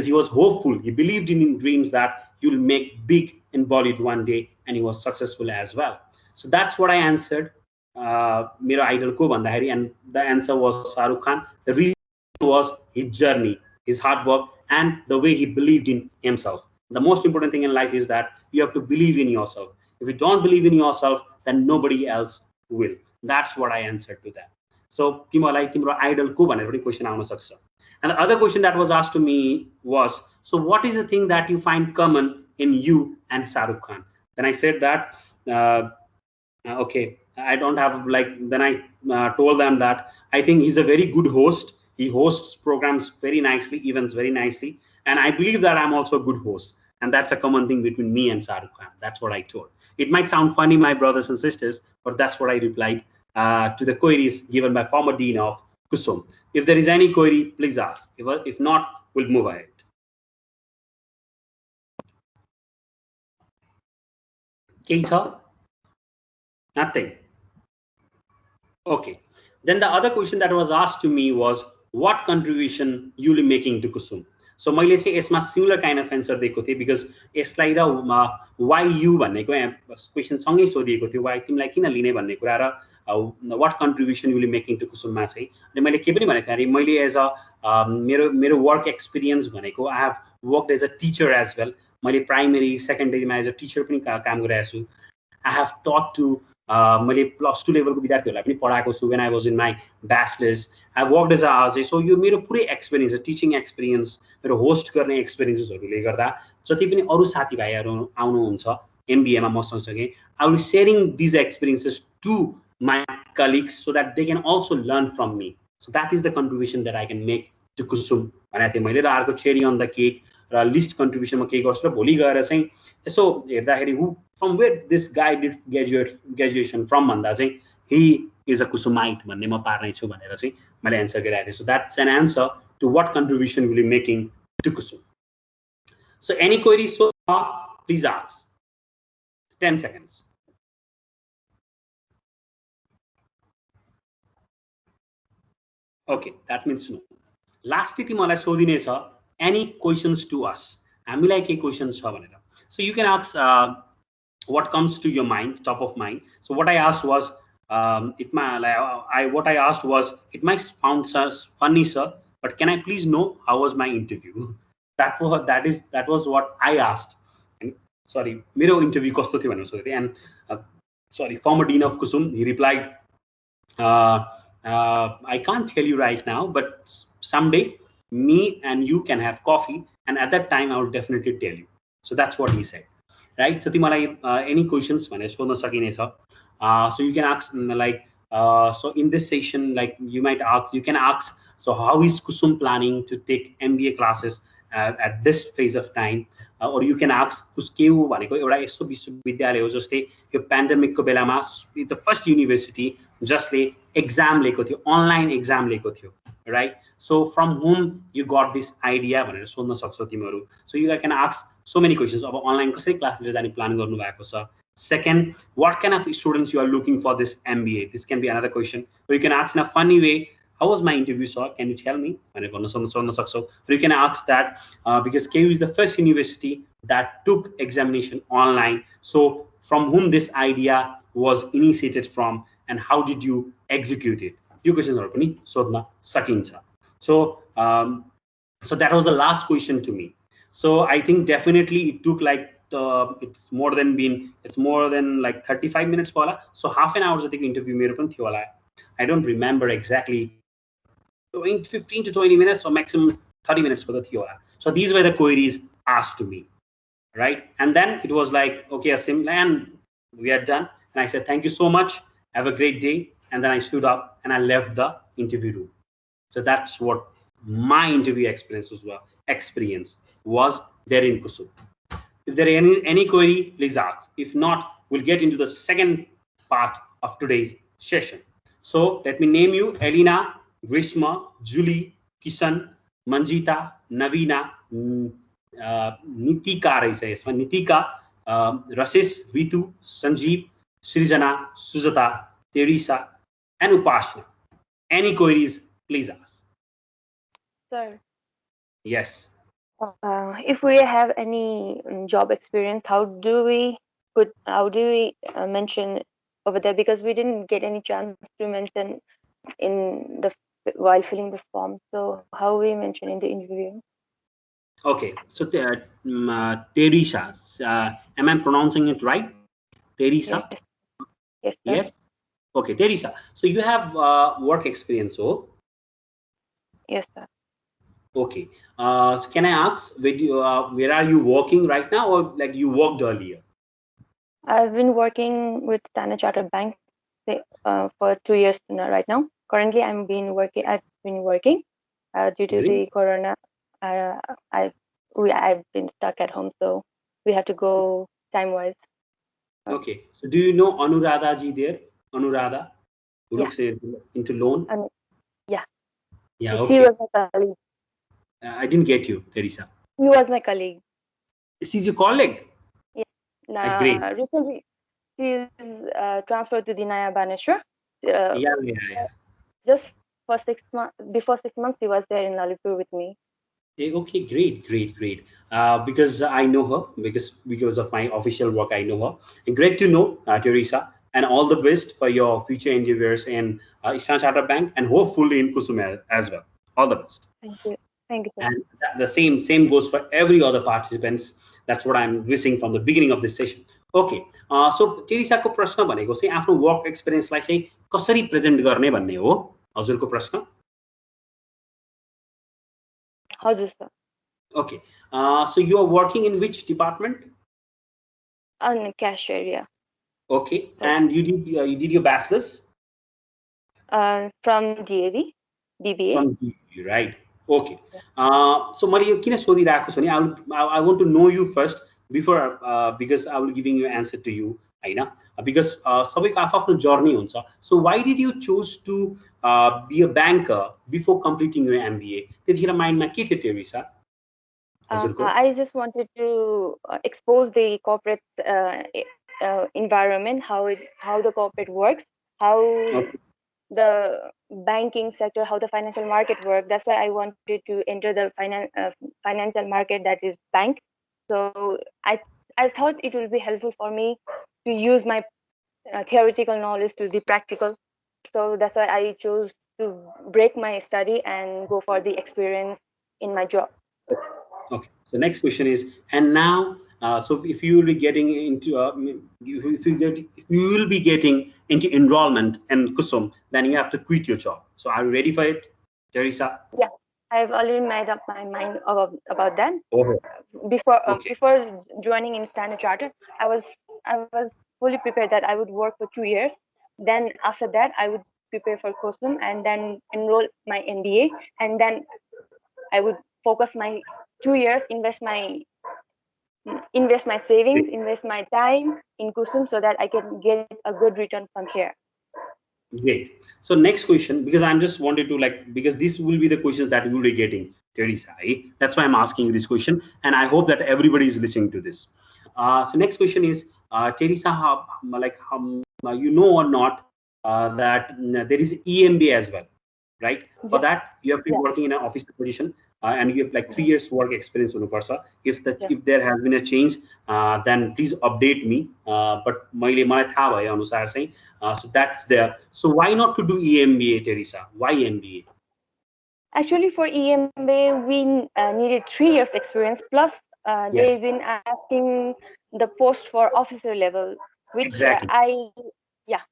he was hopeful. He believed in dreams that you'll make big in Bollywood one day, and he was successful as well. So that's what I answered. Mero idol ko bhandakari, and the answer was Shah Rukh Khan. The reason was his journey, his hard work, and the way he believed in himself. The most important thing in life is that you have to believe in yourself. If you don't believe in yourself, then nobody else will. That's what I answered to that. So तिमीलाई तिम्रो idol को भनेर पनि question आउन सक्छ. And the other question that was asked to me was, so what is the thing that you find common in you and Shah Rukh Khan? Then I said that okay, I don't have then I told them that I think he's a very good host. He hosts programs very nicely, events very nicely, and I believe that I'm also a good host, and that's a common thing between me and Shah Rukh Khan. That's what I told. It might sound funny, my brothers and sisters, but that's what I replied to the queries given by former dean of KUSOM. If there is any query, please ask. If not, we'll move ahead. Okay, sir? Nothing. Okay. Then the other question that was asked to me was, what contribution you'll be making to KUSOM? So मैले चाहिँ यसमा similar kind of answer दिएको थिएँ, because यसलाई र why you भनेको question सँगै सोधिएको थियो, why तिमीलाई किन लिने भन्ने कुरा र what contribution you'll be making to KUSOM मा चाहिँ अनि मैले के पनि भनेको थिएँ, मैले as a मेरो work experience भनेको I have worked as a teacher as well. मैले primary, secondary मा as a teacher पनि काम गरिरहेको छु. I have taught to मैले +2 लेभलको विद्यार्थीहरूलाई पनि पढाएको छु when I was in my bachelor's. I worked as a RJ. So यो मेरो पुरै एक्सपिरियन्स, टिचिङ एक्सपिरियन्स, मेरो होस्ट गर्ने एक्सपिरियन्सेसहरूले गर्दा जति पनि अरू साथीभाइहरू आउनुहुन्छ MBA मा म सँगसँगै, I will be sharing these experiences to my colleagues so that they can also learn from me. So that is the contribution that I can make to KUSOM भनेको थिएँ मैले. र अर्को cherry on the cake र list कन्ट्रिब्युसनमा के गर्छु र भोलि गएर चाहिँ यसो हेर्दाखेरि from where this guy did graduation from भन्दा चाहिँ he is a KUSOMite भन्ने म पार्ने छु भनेर चाहिँ मैले एन्सर गरिरहेको थिएँ. So that's an answer to what contribution will be making to KUSOM. So any queries so far, please ask. 10 seconds. Okay, that means no. Lastly, तिमीलाई सोधिने छ, any questions to us? हामीलाई के क्वेसन छ भनेर. So you can ask what comes to your mind, top of mind. So what I asked was, it might like, what I asked was, it might sound funny, sir, but can I please know how was my interview? That was what I asked. And sorry, मेरो interview कस्तो थियो भनेर सोधेको थिएँ. And sorry, former dean of KUSOM, he replied, I can't tell you right now, but someday me and you can have coffee, and at that time I will definitely tell you. So that's what he said, right? So तिमीलाई any questions भनेर सोध्न सकिनेछ. So you can ask like, so in this session, like you might ask, you can ask, so how is KUSOM planning to take MBA classes at this phase of time? Or you can ask, KU भनेको एउटा यस्तो विश्वविद्यालय हो जसले यो पेन्डेमिकको बेलामा the first university जसले एक्जाम लिएको थियो, अनलाइन एक्जाम लिएको थियो, right? So from home you got this idea भनेर सोध्न सक्छौ तिमीहरू. So you can ask so many questions. अब अनलाइन कसरी क्लास लिएर जाने प्लान गर्नु भएको छ? Second, what kind of students you are looking for this MBA? This can be another question. Or you can ask in a funny way, how was my interview, sir? Can you tell me? Or you can ask that because KU is the first university that took examination online. So from whom this idea was initiated from, and how did you execute it? Your questions are पनि सोध्न सकिन्छ. So that was the last question to me. So I think definitely it took like it's more than like 35 minutes होला. So half an hour जतिको interview मेरो पनि थियो होला. I don't remember exactly. 15 to 20 minutes or maximum 30 minutes को त थियो होला. So these were the queries asked to me, right? And then it was like, okay, Asim, and we are done. And I said, thank you so much. Have a great day. And then I stood up and I left the interview room. So that's what my interview experience was there in KUSOM. If there are any query, please ask. If not, we'll get into the second part of today's session. So let me name you: Elina, Grishma, Julie, Kishan, Manjita, Navina, Nitika, Nitika, Rasis, Vitu, Sanjeev, Srijana, Sujata, Teresa, and Upashna. Any queries, please ask. Sir. Yes. If we have any job experience, how do we mention over there? Because we didn't get any chance to mention while filling this form. So how we mention in the interview? Okay, so Teresa, am I pronouncing it right? Teresa? Yes. Yes. Okay, Teresa. So you have work experience, so? Yes, sir. Okay. So can I ask, where are you working right now, or like you worked earlier? I've been working with Standard Chartered Bank for 2 years right now. Currently, I've been working due to the corona. I've been stuck at home, so we have to go time-wise. Okay. So do you know Anuradha ji there? Anuradha, who looks into loan? Yeah. Yeah. She Okay. was my colleague. I didn't get you, Teresa. He was my colleague. She's your colleague? Yeah. Great. Recently, she is transferred to the Naya Baneshwar. Yeah. Just for 6 months, before 6 months, she was there in Lalipur with me. Okay, great. Because I know her, because of my official work, I know her. And great to know, Teresa. And all the best for your future endeavors in Standard Chartered Bank, and hopefully in KUSOM as well. All the best. Thank you. Thank you, sir. And the same goes for every other participants. That's what I'm wishing from the beginning of this session. Okay. So Teresa को प्रश्न भनेको चाहिँ आफ्नो work एक्सपिरियन्सलाई चाहिँ कसरी present गर्ने भन्ने हो हजुरको प्रश्न. हजुर sir. Okay. So you are working in which department? On cash area. Okay. And you did your bachelor's? From DAV, BBA. From DAV, right? Okay. So मैले यो किन सोधिरहेको छु नि, I want to know you first before because I will giving you answer to you, Hahn? Because सबैको आफ्नो journey हुन्छ. So why did you choose to be a banker before completing your MBA? त्यतिखेर माइन्डमा के थियो Teresa? I just wanted to expose the corporate environment, how the corporate works, how the banking sector, how the financial market works. That's why I wanted to enter the financial market, that is bank. So I thought it will be helpful for me to use my theoretical knowledge to the practical. So that's why I chose to break my study and go for the experience in my job. Okay. So next question is, and now, so if you will be getting into, if you will be getting into enrollment in KUSOM, then you have to quit your job. So are you ready for it, Teresa? Yeah, I've already made up my mind about that. Oh, okay. Before joining in Standard Chartered, I was fully prepared that I would work for 2 years. Then after that, I would prepare for KUSOM and then enroll my MBA, and then I would focus my 2 years, invest my savings, invest my time in KUSOM so that I can get a good return from here. Great. So next question, because I'm just wanted to like, because this will be the questions that you will be getting, Teresa. That's why I'm asking you this question, and I hope that everybody is listening to this. So next question is, Teresa, you know or not that there is EMBA as well, right? For Yeah, that, you have to be yeah, working in an office position, and you have like 3 years work experience on Parsa. yeah. If there has been a change, then please update me. But मैले मलाई थाहा भए अनुसार चाहिँ, so that's there. So why not to do EMBA, Teresa? Why MBA? Actually, for EMBA, we needed 3 years experience plus Yes, they've been asking the post for officer level, which exactly.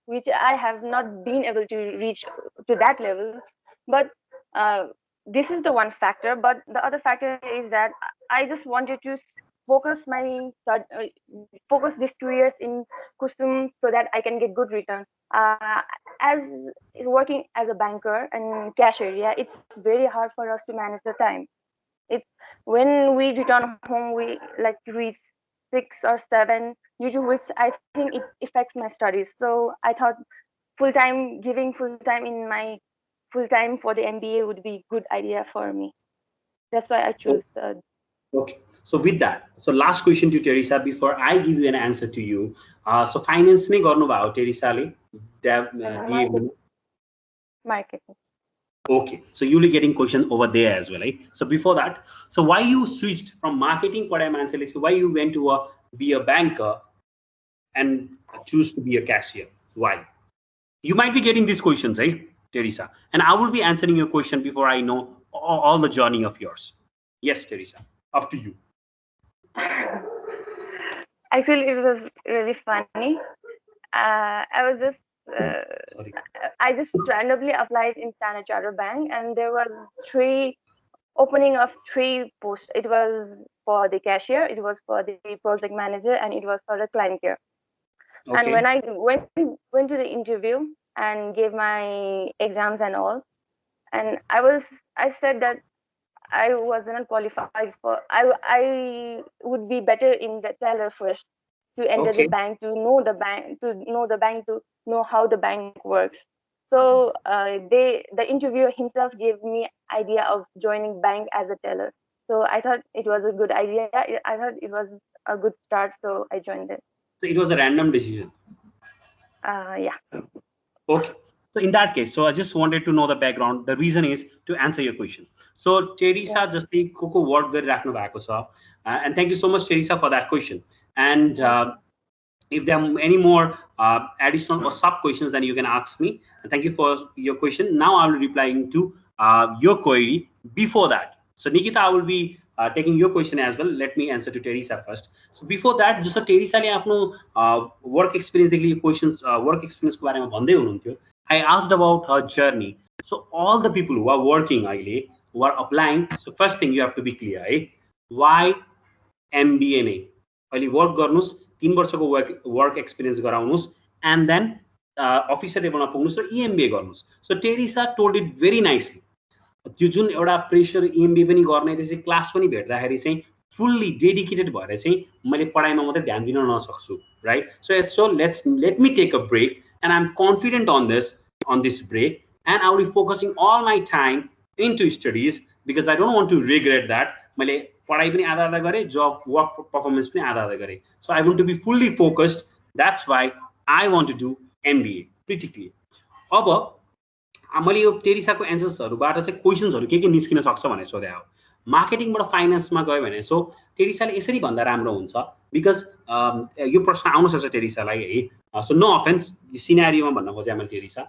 which I have not been able to reach to that level. But uh, this is the one factor. But the other factor is that I just wanted to focus focus these 2 years in KUSOM so that I can get good return. As working as a banker and cashier, yeah, it's very hard for us to manage the time. It When we return home, we like reach 6 or 7, due to which I think it affects my studies. So I thought giving full time in my full time for the MBA would be good idea for me. That's why I Oh, choose. okay. So with that, so last question to Teresa before I give you an answer to you. So finance नै गर्नुभयो Teresa ले, DA. Marketing. Okay, so you'll be getting questions over there as well, right? So before that, so why you switched from marketing why you went to be a banker and choose to be a cashier? Why? You might be getting these questions, right, Teresa? And I will be answering your question before I know all the journey of yours. Yes, Teresa, up to you. Actually, it was really funny. I was just Sorry. I just randomly applied in Standard Chartered Bank, and there was three opening of three posts. It was for the cashier, it was for the project manager, and it was for the client care. And when Okay. I went to the interview and gave my exams and all, and I said that I wasn't qualified for. I would be better in the teller first to enter the Okay. bank, to know how the bank works. So the interviewer himself gave me idea of joining bank as a teller. So I thought it was a good idea. I thought it was a good start, so I joined it. So it was a random decision. Yeah. Okay. So in that case, so I just wanted to know the background. The reason is to answer your question. So Yeah. Teresa just the Coco word गरिराख्नु भएको छ. And thank you so much, Teresa, for that question. And if there are any more additional or sub questions, then you can ask me. And thank you for your question. Now I will be replying to your query. Before that, so Nikita, I will be taking your question as well. Let me answer to Teresa first. So before that, just so Teresa ले आफ्नो work experience देखि questions work experience को बारेमा भन्दै हुनुहुन्थ्यो. I asked about her journey. So all the people who are working अहिले, who are applying, so first thing you have to be clear, है? Why MBA नै? अहिले वर्क गर्नुस्, 3 वर्षको वर्क एक्सपिरियन्स गराउनुस्, एन्ड देन अफिसर लेभलमा पुग्नुस् र EMBA गर्नुस्. So Teresa told it very nicely. त्यो जुन एउटा प्रेसर EMBA पनि गर्ने, त्यसै क्लास पनि भेट्दाखेरि चाहिँ फुल्ली डेडिकेटेड भएर चाहिँ मैले पढाइमा मात्रै ध्यान दिन नसक्छु, right? So let me take a break, and I'm confident on this break, and I will be focusing all my time into studies because I don't want to regret that. मैले पढाइ पनि आधा आधा गरेँ, जब वर्क पर्फर्मेन्स पनि आधा आधा गरेँ. So I want to be fully focused. That's why I want to do MBA pretty clear. अब मैले यो टेरिसाको एन्सर्सहरूबाट चाहिँ क्वेसन्सहरू के निस्किन सक्छ भनेर सोधे हो. मार्केटिङबाट फाइनेन्समा गयो भने सो टेरिसाले यसरी भन्दा राम्रो हुन्छ बिकज यो प्रश्न आउन सक्छ टेरिसालाई है सो नो अफेन्स सिनारीमा भन्न खोजेँ मैले टेरिसा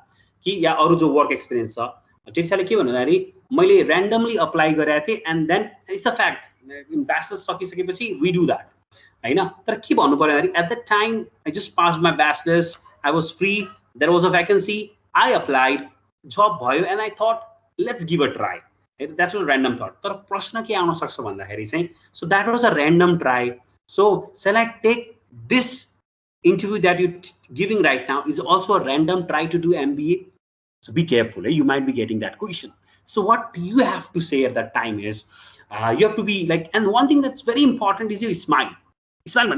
कि या अरू जो वर्क एक्सपिरियन्स छ टेरिसाले के भन्दाखेरि मैले ऱ्यान्डमली अप्लाई गरेको थिएँ and then it's a fact bachelors सकिसकेपछि वी डु द्याट होइन तर के भन्नु पर्यो भने at the time I just pass my bachelors I was free there was a vacancy I applied जब भयो and I thought let's give a try that's was random thought तर प्रश्न के आउन सक्छ भन्दाखेरि चाहिँ so that was a random try so shall I take this interview that you're giving right now is also a random try to do MBA. So be careful, you might be getting that question. So what you have to say at that time is, you have to be like, and one thing that's very important is you smile. Smile,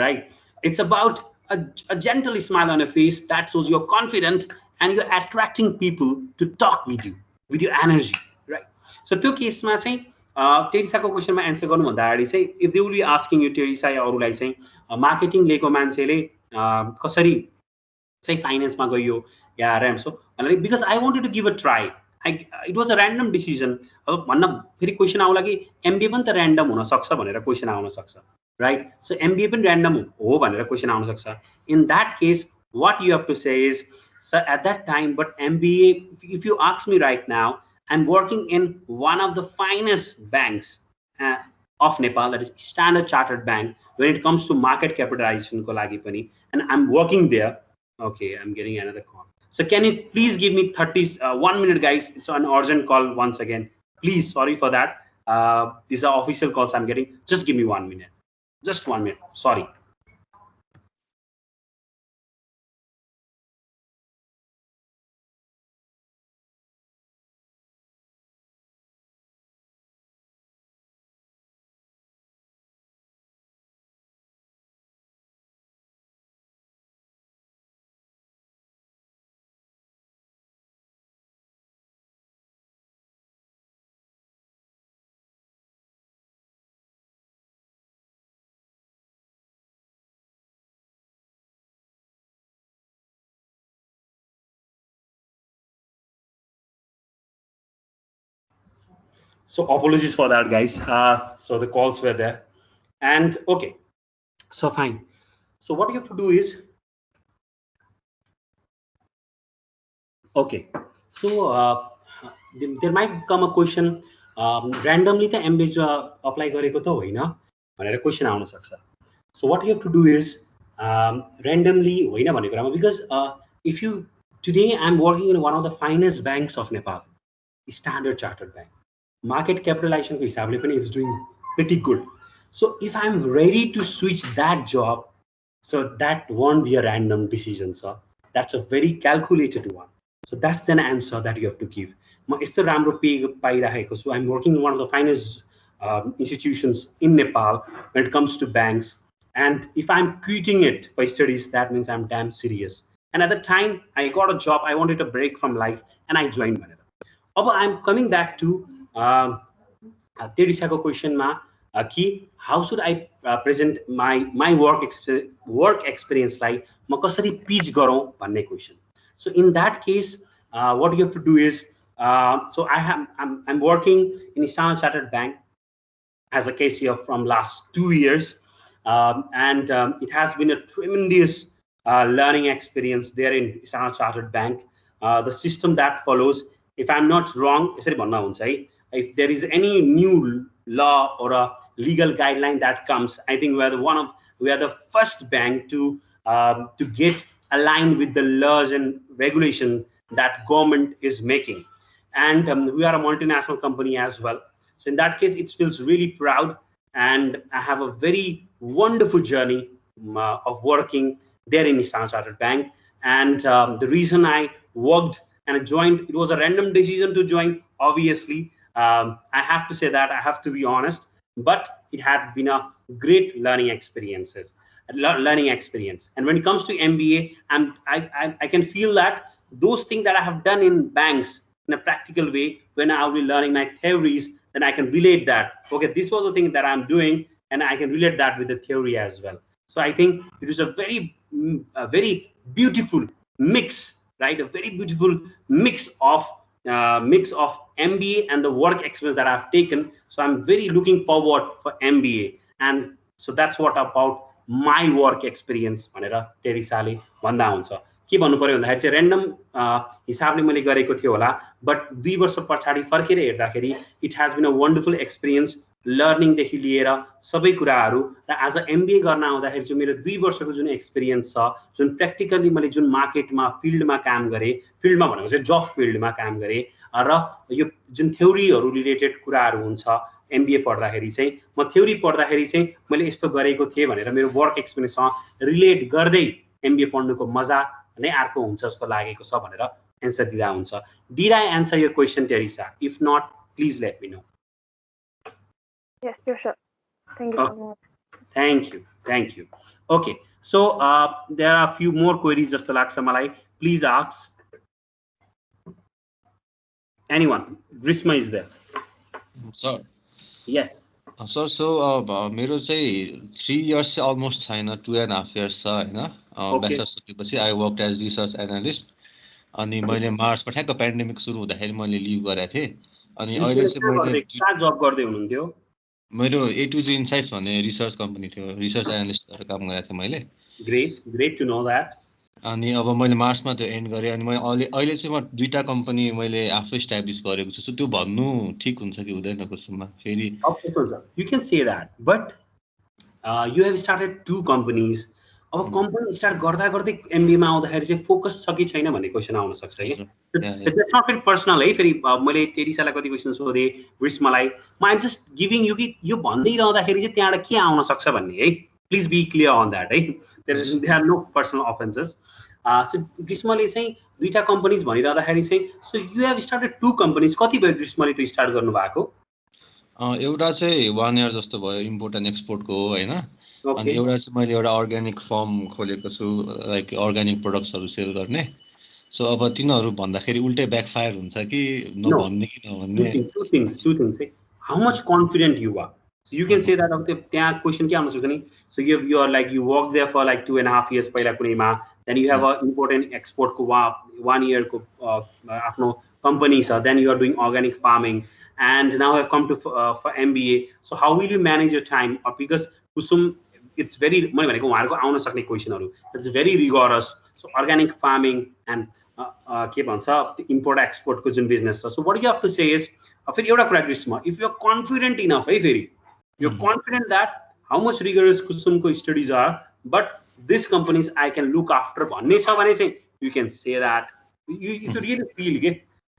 right? It's about a gentle smile on your face that shows you're confident and you're attracting people to talk with you, with your energy, right? So two case ma say टेरिसाको क्वेसनमा answer गर्नुभन्दा अगाडि चाहिँ if they will be asking you Teresa या अरूलाई चाहिँ marketing लिएको मान्छेले कसरी चाहिँ फाइनेन्समा गयो या ऱ्याम्सो भन्नाले because I wanted to give a try it was a random decision अब भन्न फेरि क्वेसन आउला कि एमबिए पनि त ऱ्यान्डम हुनसक्छ भनेर क्वेसन आउन सक्छ राइट सो एमबिए पनि ऱ्यान्डम हो भनेर क्वेसन आउन सक्छ in that case what you have to say is sir at that time but MBA if you ask me right now I'm working in one of the finest banks of Nepal, that is Standard Chartered Bank, when it comes to market capitalization ko lagi pani, and I'm working there. Okay, I'm getting another call. So can you please give me 1 minute, guys? It's an urgent call once again. Please, sorry for that. These are official calls I'm getting. Just give me 1 minute. Just 1 minute. Sorry. So apologies for that, guys. So the calls were there. And okay, so fine. So what you have to do is, okay, so there might come a question, randomly the MBA apply gareko ta hoina bhanera question auna sakcha. So what you have to do is, randomly hoina bhaneko rama, because if you, today I'm working in one of the finest banks of Nepal, Standard Chartered Bank. Market capitalization ko hisabले pani is doing pretty good. So if I'm ready to switch that job, so that won't be a random decision, sir. That's a very calculated one. So that's an answer that you have to give. म यस्तो राम्रो पे पाइरहेको छु. I'm working in one of the finest institutions in Nepal when it comes to banks. And if I'm quitting it for studies, that means I'm damn serious. And at the time, I got a job. I wanted a break from life, and I joined Manila. But I'm coming back to Terisako question ma कि how should I present my work experience like म कसरी pitch गरौँ भन्ने question. So in that case, what you have to do is, so I'm working in Standard Chartered Bank as a cashier from last 2 years, and it has been a tremendous learning experience there in Standard Chartered Bank. The system that follows, if I'm not wrong, if there is any new law or a legal guideline that comes, I think we are the first bank to get aligned with the laws and regulation that government is making. And we are a multinational company as well. So in that case, it feels really proud, and I have a very wonderful journey of working there in Standard Chartered Bank. And the reason I worked and joined, it was a random decision to join, obviously. I have to say that, I have to be honest, but it had been a great learning experience. And when it comes to MBA, I can feel that those things that I have done in banks in a practical way, when I'll be learning my theories, then I can relate that. Okay, this was the thing that I'm doing, and I can relate that with the theory as well. So I think it is a very beautiful mix, right? A very beautiful mix of mix of MBA and the work experience that I've taken. So I'm very looking forward for MBA, and so that's what about my work experience भनेर टेरिसाले भन्दा हुन्छ। के भन्नु पर्यो भन्दाखेरि चाहिँ random हिसाबले मैले गरेको थियो होला, बट 2 वर्ष पछाडि फर्केर हेर्दाखेरि it has been a wonderful experience, लर्निङदेखि लिएर सबै कुराहरू। र आज एमबिए गर्न आउँदाखेरि चाहिँ मेरो 2 वर्षको जुन एक्सपिरियन्स छ, जुन प्र्याक्टिकली मैले जुन मार्केटमा फिल्डमा काम गरेँ, फिल्डमा भनेको चाहिँ जब फिल्डमा काम गरेँ, र यो जुन थ्योरीहरू रिलेटेड कुराहरू हुन्छ एमबिए पढ्दाखेरि चाहिँ, म थ्योरी पढ्दाखेरि चाहिँ मैले यस्तो गरेको थिएँ भनेर मेरो वर्क एक्सपिरियन्ससँग रिलेट गर्दै एमबिए पढ्नुको मजा नै अर्को हुन्छ जस्तो लागेको छ भनेर एन्सर दिँदा हुन्छ। Did I answer your question Teresa? If not, please let me no. Yes, sure. Thank you so much. Thank you. Thank you. Okay. So there are a few more queries just to laksa malai. Please ask. Anyone? Grishma is there. Sir. Yes. Sir, so मेरो चाहिँ 3 years चाहिँ almost छैन, 2.5 years छ हैन। Bachelors सकेपछि I worked as research analyst। अनि मैले मार्चमा ठ्याक्क पेन्डेमिक सुरु हुँदाखेरि मैले लिभ गरेको थिएँ। अनि अहिले चाहिँ मैले कहाँ जब गर्दै हुनुहुन्थ्यो? मेरो A2G इन्साइट्स भन्ने रिसर्च कम्पनी थियो, रिसर्च एनालिस्ट भएर काम गरेको थिएँ मैले। Great to know that. अनि अब मैले मार्चमा त्यो एन्ड गरेँ। अनि मैले अहिले चाहिँ म 2टा कम्पनी मैले आफै एस्टाब्लिश गरेको छु। त्यो भन्नु ठीक हुन्छ कि हुँदैन कुसुममा फेरि? You can say that, but you have started 2 companies. अब कम्पनी स्टार्ट गर्दा गर्दै एमबीएमा आउँदाखेरि चाहिँ फोकस छ कि छैन भन्ने क्वेसन आउन सक्छ है। इट्स नट भेरी पर्सनल है। फेरि मैले टेरिसालाई कति क्वेसन सोधेँ, ग्रीष्मालाई, म आइम जस्ट गिभिङ यु कि यो भन्दै रहँदाखेरि चाहिँ त्यहाँबाट के आउन सक्छ भन्ने है। Please be clear on that है। There are no personal offenses. So ग्रीष्मले चाहिँ 2टा कम्पनीज भनिरहँदाखेरि चाहिँ, so you have started 2 companies. कति भयो ग्रीष्मले त्यो स्टार्ट गर्नु भएको? एउटा चाहिँ 1 year जस्तो भयो, इम्पोर्ट एन्ड एक्सपोर्टको हो हैन। अनि एउटा चाहिँ मैले एउटा अर्ग्यानिक फर्म खोलेको छु, लाइक अर्ग्यानिक प्रोडक्ट्सहरू सेल गर्ने। सो अब तिनीहरू भन्दाखेरि उल्टै ब्याकफायर हुन्छ कि नभन्ने कि नभन्ने? Two things है। How much confident you are. So you can say that अब त्यहाँ क्वेसन के आउन सक्छ नि, so you are like you work there for like 2.5 years पहिला कुनैमा, then you have a important export को 1 year को आफ्नो company छ, then you are doing organic farming, and now have come to for MBA. So how will you manage your time? Because KUSOM, it's very, मैले भनेको उहाँहरुको आउन सक्ने क्वेसनहरु, it's very rigorous. So organic farming and के भन्छ import एक्सपोर्टको जुन business छ। So what you have to say is, फेरि एउटा कुरा Grishma, if you are confident enough है, फेरि you are confident that how much rigorous कुसुमको studies are, but this companies I can look after भन्ने छ भने चाहिँ you can say that. You really fill के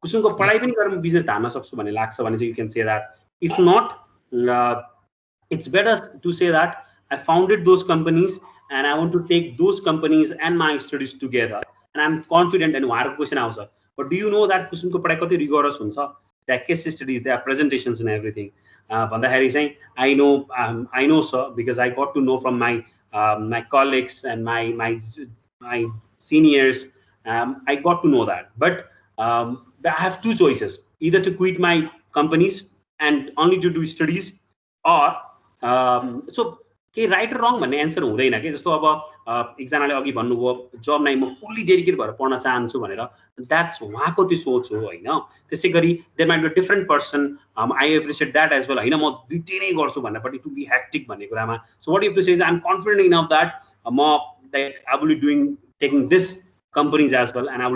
कुसुमको पढाइ पनि गरेर बिजनेस धान्न सक्छु भन्ने लाग्छ भने चाहिँ you can say that. If not, it's better to say that I founded those companies and I want to take those companies and my studies together and I'm confident. And उहाँहरुको question आउँछ, but do you know that कुसुमको पढाइ कति rigorous हुन्छ? There are case studies, there are presentations and everything. भन्दाखेरि चाहिँ I know sir, because I got to know from my colleagues and my seniors. I got to know that, but I have 2 choices, either to quit my companies and only to do studies, or सो के right र रङ भन्ने answer हुँदैन कि। जस्तो अब एकजनाले अघि भन्नुभयो जब नै म फुल्ली डेडिकेट भएर पढ्न चाहन्छु भनेर, द्याट्स उहाँको त्यो सोच हो होइन। त्यसै गरी there might be different person, I appreciate that as well होइन, म 2टै नै गर्छु भन्ने, but it will be hectic भन्ने कुरामा। So what you have to say is I am confident enough that म like I will be doing taking this companies as well and I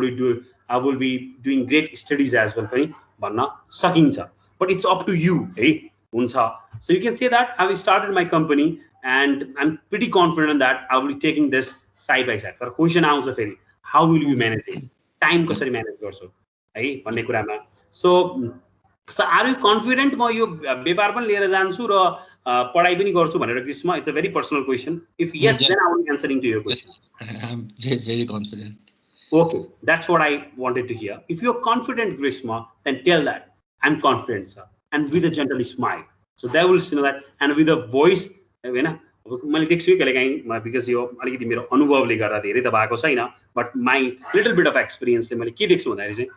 will be doing great studies as well पनि भन्न सकिन्छ, but it's up to you है हुन्छ। So you can say that I have started my company and I'm pretty confident that I will be taking this side by side. तर question आउँछ फेरि, how will you manage it? Time कसरी manage गर्छौ है भन्ने कुरामा। सो are you confident म यो व्यापार पनि लिएर जान्छु र पढाइ पनि गर्छु भनेर Grishma? It's a very personal question. If yes, then I will be answering to your question. I am very confident. Okay, that's what I wanted to hear. If you're confident, Grishma, then tell that I'm confident, sir, and with a gentle smile. So they will know that, and with a voice, हैन, मैले देख्छु कहिले काहीँ, because यो अलिकति मेरो अनुभवले गर्दा धेरै त भएको छैन, but my little bit of एक्सपिरियन्सले मैले के देख्छु भन्दाखेरि चाहिँ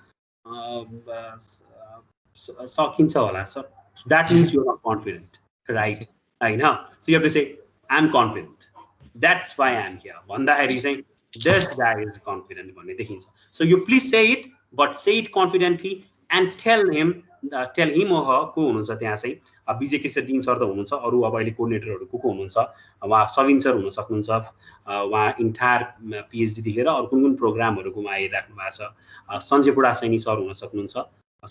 सकिन्छ होला sir, that means you are not confident, right होइन? So you have to say I am confident, that's why I am here भन्दाखेरि चाहिँ this guy is confident भन्ने देखिन्छ। So you please say it, but say it confidently, and tell him or her को हुनुहुन्छ त्यहाँ चाहिँ विजय केशर डिन sir त हुनुहुन्छ अरू अब अहिले कोअर्डिनेटरहरू को हुनुहुन्छ उहाँ सविन सर हुन सक्नुहुन्छ उहाँ इन्टायर पिएचडी लिएर अरू कुन कुन प्रोग्रामहरूको उहाँ आइराख्नु भएको छ सञ्जय बुढा सैनी सर हुन सक्नुहुन्छ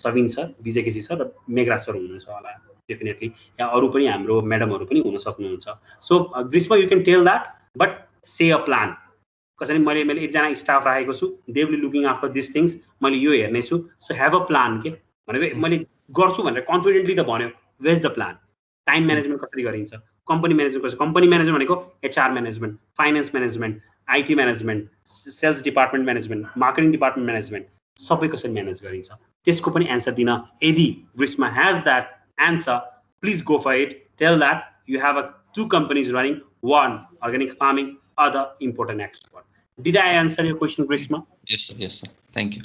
सविन सर विजय केसी सर र मेघराज सर हुनुहुन्छ होला डेफिनेटली या अरू पनि हाम्रो म्याडमहरू पनि हुन सक्नुहुन्छ सो ग्रीष्मा यु क्यान टेल द्याट बट से अ प्लान कसैले मैले एकजना स्टाफ राखेको छु they will looking after this things मैले यो हेर्नेछु सो हेभ अ प्लान के भनेको मैले गर्छु भनेर कन्फिडेन्टली त भन्यो ways the plan time management कसरी गरिन्छ कम्पनी म्यानेजमेन्ट कसरी कम्पनी म्यानेजमेन्ट भनेको HR management finance management IT management sales department management marketing department management सबै कसरी म्यानेज गरिन्छ त्यसको पनि एन्सर दिन यदि Grishma has that answer please go for it tell that you have a 2 companies running, one organic farming, other import and export. Did I answer your question, Grishma? Yes, sir. Yes, sir. Thank you.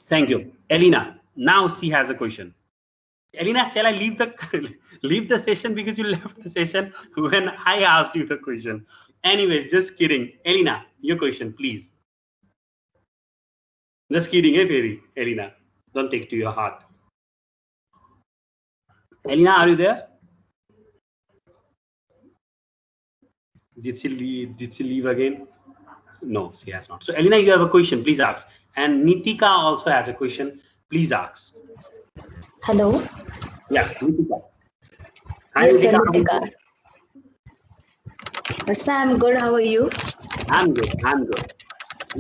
Thank you. Elena, now she has a question. Elena, shall I leave the session because you left the session when I asked you the question? Anyways, just kidding. Elena, your question, please. Just kidding, eh, Fairy? Elena, don't take it to your heart. Elena, are you there? Did she leave again? No, she has not. So Elena, you have a question, please ask. And Nitika also has a question, please ask. Hello. Yeah, Nitika. Hi, Yes, Nitika. sir, Nitika. Sir, I'm good. How are you? I'm good.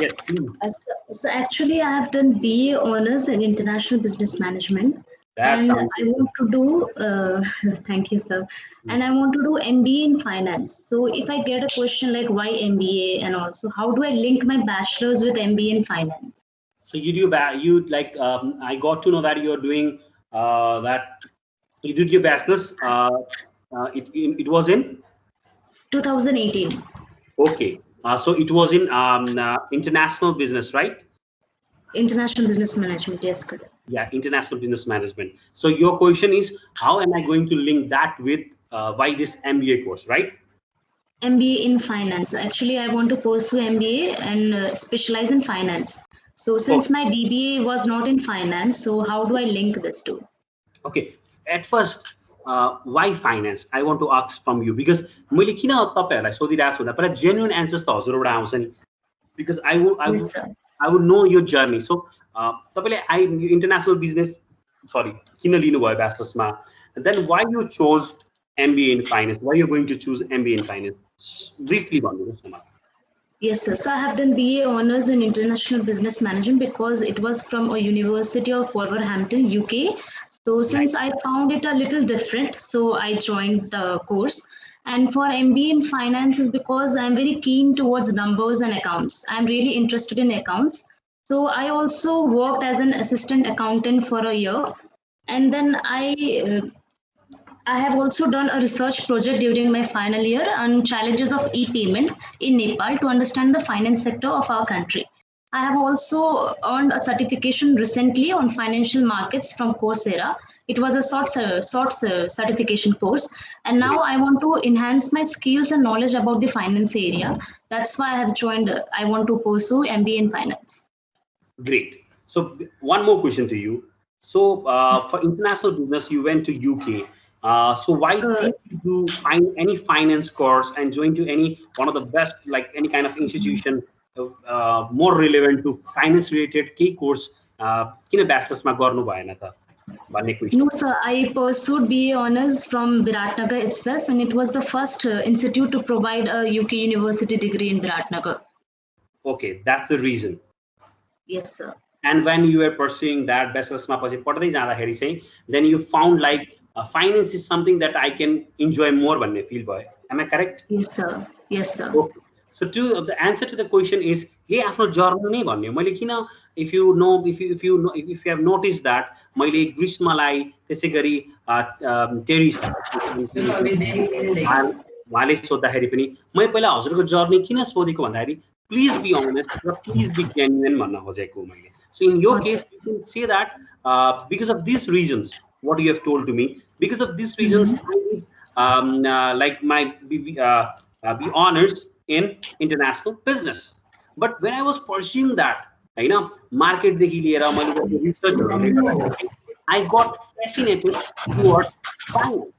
Yes, please. So actually, I have done BA Honors in International Business Management. That and I want to do, thank you, sir. And I want to do MBA in finance. So if I get a question like why MBA and also how do I link my bachelor's with MBA in finance? So you like, I got to know that you're doing that, you did your bachelor's, it was in? 2018. Okay. So it was in international business, right? International Business Management, yes, correct. Yeah, international business management. So your question is, how am I going to link that with why this MBA course, right? MBA in finance. Actually, I want to pursue MBA and specialize in finance. So since my BBA was not in finance, so how do I link this two? Okay, at first, why finance? I want to ask from you because मैले किन तपाईहरुलाई सोधिरहेको छु भन्दा पहिला genuine answers त हजुरबाट आउँछ नि because I would know your journey. So तपाईले international business किन लिनु भयो bachelor's मा, and then why you chose MBA in finance, why you're going to choose MBA in finance, briefly भन्नुस् न. Yes, sir. So I have done BA Honors in International Business Management because it was from a University of Wolverhampton, UK. So since I found it a little different, so I joined the course. And for MBA in finance is because I'm very keen towards numbers and accounts. I'm really interested in accounts. So I also worked as an assistant accountant for a year. And then I have also done a research project during my final year on challenges of e-payment in Nepal to understand the finance sector of our country. I have also earned a certification recently on financial markets from Coursera. It was a short certification course. And now I want to enhance my skills and knowledge about the finance area. That's why I have joined, I want to pursue MBA in finance. Great. So one more question to you. So for international business, you went to UK. So why did you find any finance course and join to one of the best, like any kind of institution more relevant to finance related course? किन bachelor's मा गर्नु भएन त भन्ने question? No, sir. I pursued BA Honors from Viratnagar itself, and it was the first institute to provide a UK university degree in Viratnagar. Okay, that's the reason. Yes, sir. And when you were pursuing that bachelor's मा पछि पढ्दै जाँदाखेरि चाहिँ then you found like finance is something that I can enjoy more भन्ने feel भयो. Am I correct? Yes, sir. Yes, sir. Okay. So the answer to the question is hey आफ्नो journey नै भन्ने मैले किन if you have noticed that मैले ग्रीष्मलाई त्यसै गरी टेरिसा उहाँले सोद्धाखेरि पनि मैले पहिला हजुरको जर्नी किन सोधेको भन्दाखेरि please be honest raw please be genuine भन्न खोजेको मैले. So in your case you can say that because of these reasons what you have told to me, because of these reasons I did like my be honors in international business. But when I was pursuing that, होइन मार्केटदेखि लिएर मैले रिसर्चहरूले गर्दाखेरि I got fascinated towards finance.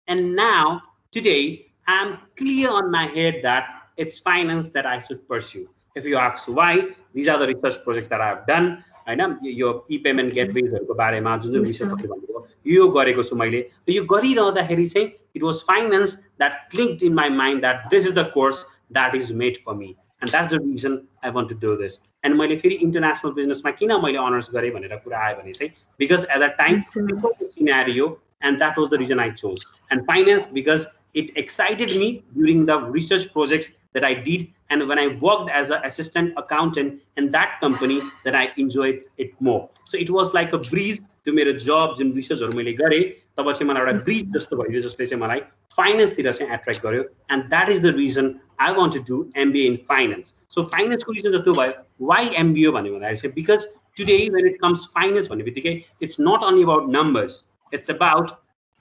And now, today, I'm clear on my head that it's finance that I should pursue. If you ask why, these are the research projects that I've done. होइन यो e-payment gatewaysहरूको बारेमा जुन जुन रिसर्चहरू भनेको यो गरेको छु मैले यो गरिरहँदाखेरि चाहिँ it was finance that clicked in my mind that this is the course that is made for me and that's the reason I want to do this. And मैले फेरि international बिजनेसमा किन मैले अनर्स गरेँ भनेर कुरा आयो भने चाहिँ because at that time this was the scenario and that was the reason I chose. And finance because it excited me during the research projects that I did and when I worked as an assistant accountant in that company that I enjoyed it more. So it was like a breeze to मेरो job जुन रिसर्चहरू मैले गरेँ तब चाहिँ मलाई एउटा bridge जस्तो भयो जसले चाहिँ मलाई फाइनेन्सतिर चाहिँ एट्र्याक्ट गर्यो and that is the reason I want to do MBA in finance. So finance को रिजन जस्तो भयो why MBA भन्यो भन्दाखेरि चाहिँ because today when it comes finance भन्ने बित्तिकै it's not only about numbers, it's about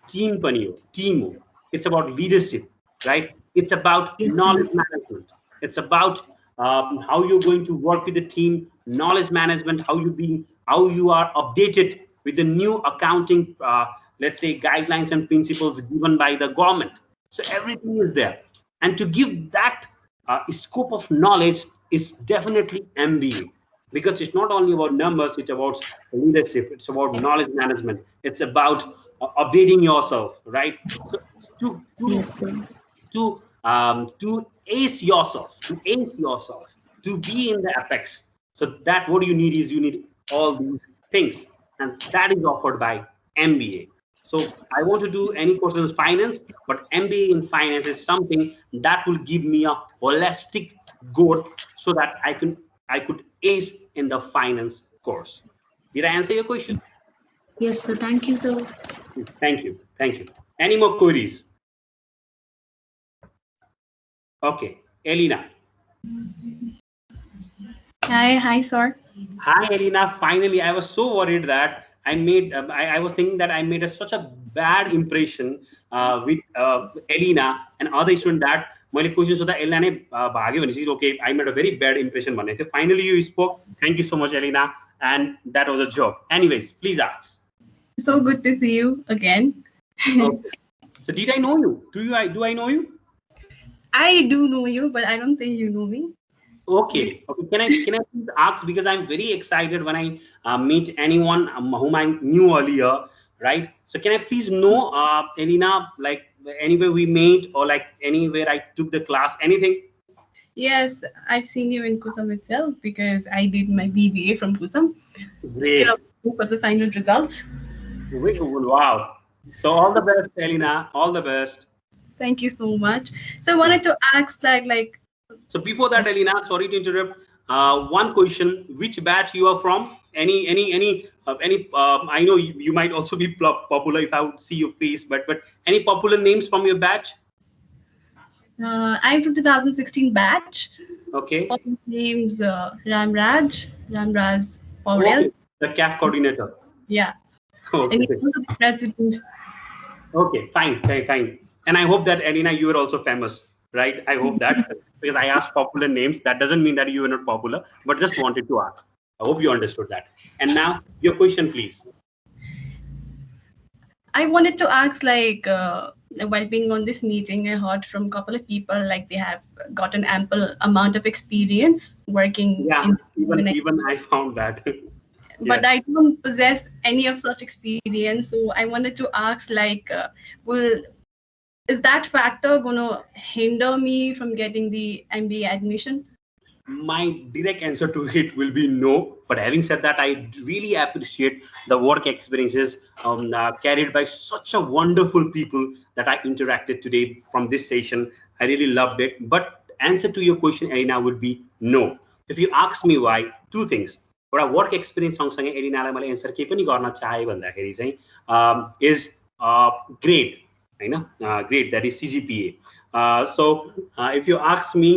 team पनि हो, team हो, it's about leadership, right? It's about knowledge management. It's about how you're going to work with the team, knowledge management, how you are updated with the new accounting, let's say, guidelines and principles given by the government. So everything is there. And to give that scope of knowledge is definitely MBA. Because it's not only about numbers, it's about leadership, it's about knowledge management, it's about updating yourself, right? So to ace yourself, to be in the apex. So that what you need is you need all these things, and that is offered by MBA. So I want to do any course in finance, but MBA in finance is something that will give me a holistic growth so that I could ace in the finance course. Did I answer your question? Yes, sir. Thank you, sir. Thank you. Any more queries? Okay, Elena. Hi, sir. Hi, Elena. Finally, I was so worried that I was thinking that I made such a bad impression with Elena and other students that मैले question सोध्दा Elina नै भाग्यो भनेपछि okay, I made a very bad impression भन्ने थियो. Finally, you spoke. Thank you so much, Elena, and that was a job. Anyways, please ask. So good to see you again. Okay. So did I know you? Do I know you? I do know you, but I don't think you know me. Okay. Can I please ask, because I'm very excited when I meet anyone whom I knew earlier, right? So can I please know, Elena, like anywhere we met or like anywhere I took the class, anything? Yes, I've seen you in KUSOM itself because I did my BBA from KUSOM. Great. Still for the final results. Wow. So all the best, Elena. All the best. Thank you so much. So I wanted to ask like. So before that, Elena, sorry to interrupt. One question: which batch you are from? Any? I know you might also be popular if I would see your face, but any popular names from your batch? I'm from 2016 batch. Okay. Names Ramraj Paurel. Okay. The CAF coordinator. Yeah. Okay. And he's also the president. Okay, fine. And I hope that, Elena, you are also famous, right? I hope that, because I asked popular names. That doesn't mean that you are not popular, but just wanted to ask. I hope you understood that. And now your question, please. I wanted to ask, like, while being on this meeting, I heard from a couple of people, like they have got an ample amount of experience working. Yeah, even I found that. But I don't possess any of such experience. So I wanted to ask, like, is that factor going to hinder me from getting the MBA admission? My direct answer to it will be no. But having said that, I really appreciate the work experiences carried by such a wonderful people that I interacted today from this session. I really loved it. But answer to your question, Elena, would be no. If you ask me why, two things. एउटा work experience सँगसँगै एलिनालाई मैले answer के पनि गर्न चाहे भन्दाखेरि चाहिँ is grade हैन grade that is CGPA. So if you ask me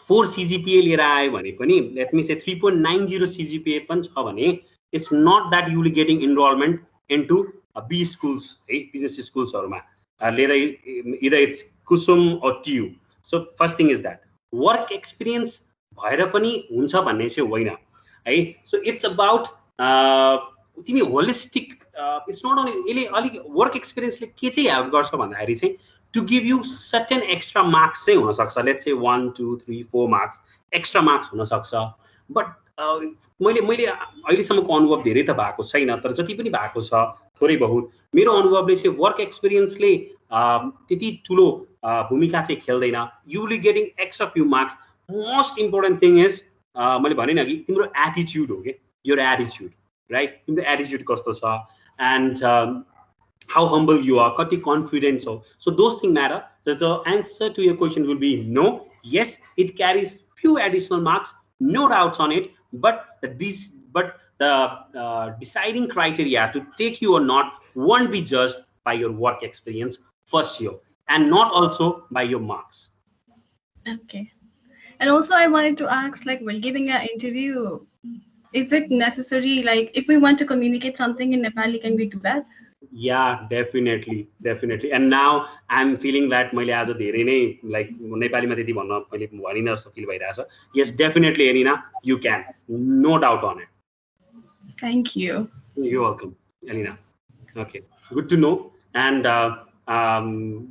4 CGPA लिएर आयो भने पनि लेट मी से 3.90 CGPA पनि छ भने it's not that you will getting enrolment into B schools है बिजनेस स्कुल्सहरूमा लिएर either it's KUSOM or TU. So first thing is that work experience भएर पनि हुन्छ भन्ने चाहिँ होइन है. सो इट्स अबाउट तिमी होलिस्टिक, इट्स नट ओन्ली यसले अलिक वर्क एक्सपिरियन्सले के चाहिँ हेल्प गर्छ भन्दाखेरि चाहिँ to give you certain extra marks चाहिँ हुनसक्छ. Let's say 1 2 3 4 marks extra marks हुनसक्छ. बट मैले अहिलेसम्मको अनुभव धेरै त भएको छैन, तर जति पनि भएको छ थोरै बहुत मेरो अनुभवले चाहिँ वर्क एक्सपिरियन्सले त्यति ठुलो भूमिका चाहिँ खेल्दैन. You will getting extra few marks. Most important thing is मैले भने कि तिम्रो एटिट्युड हो कि, योर एटिट्युड राइट. तिम्रो एटिट्युड कस्तो छ and how humble you are, kati confident so those things matter. So the answer to your question will be no. Yes, it carries few additional marks, no doubts on it, but the deciding criteria to take you or not won't be judged by your work experience first year and not also by your marks. Okay. And also I wanted to ask, like, while giving an interview, is it necessary, like, if we want to communicate something in Nepali, can we do that? Yeah, definitely. And now I'm feeling that मैले आज धेरै नै like नेपालीमा त्यति भन्न मैले भनिन जस्तो fill भइरहेछ. Yes, definitely Elena, you can, no doubt on it. Thank you. You're welcome, Elena. Okay, good to know. And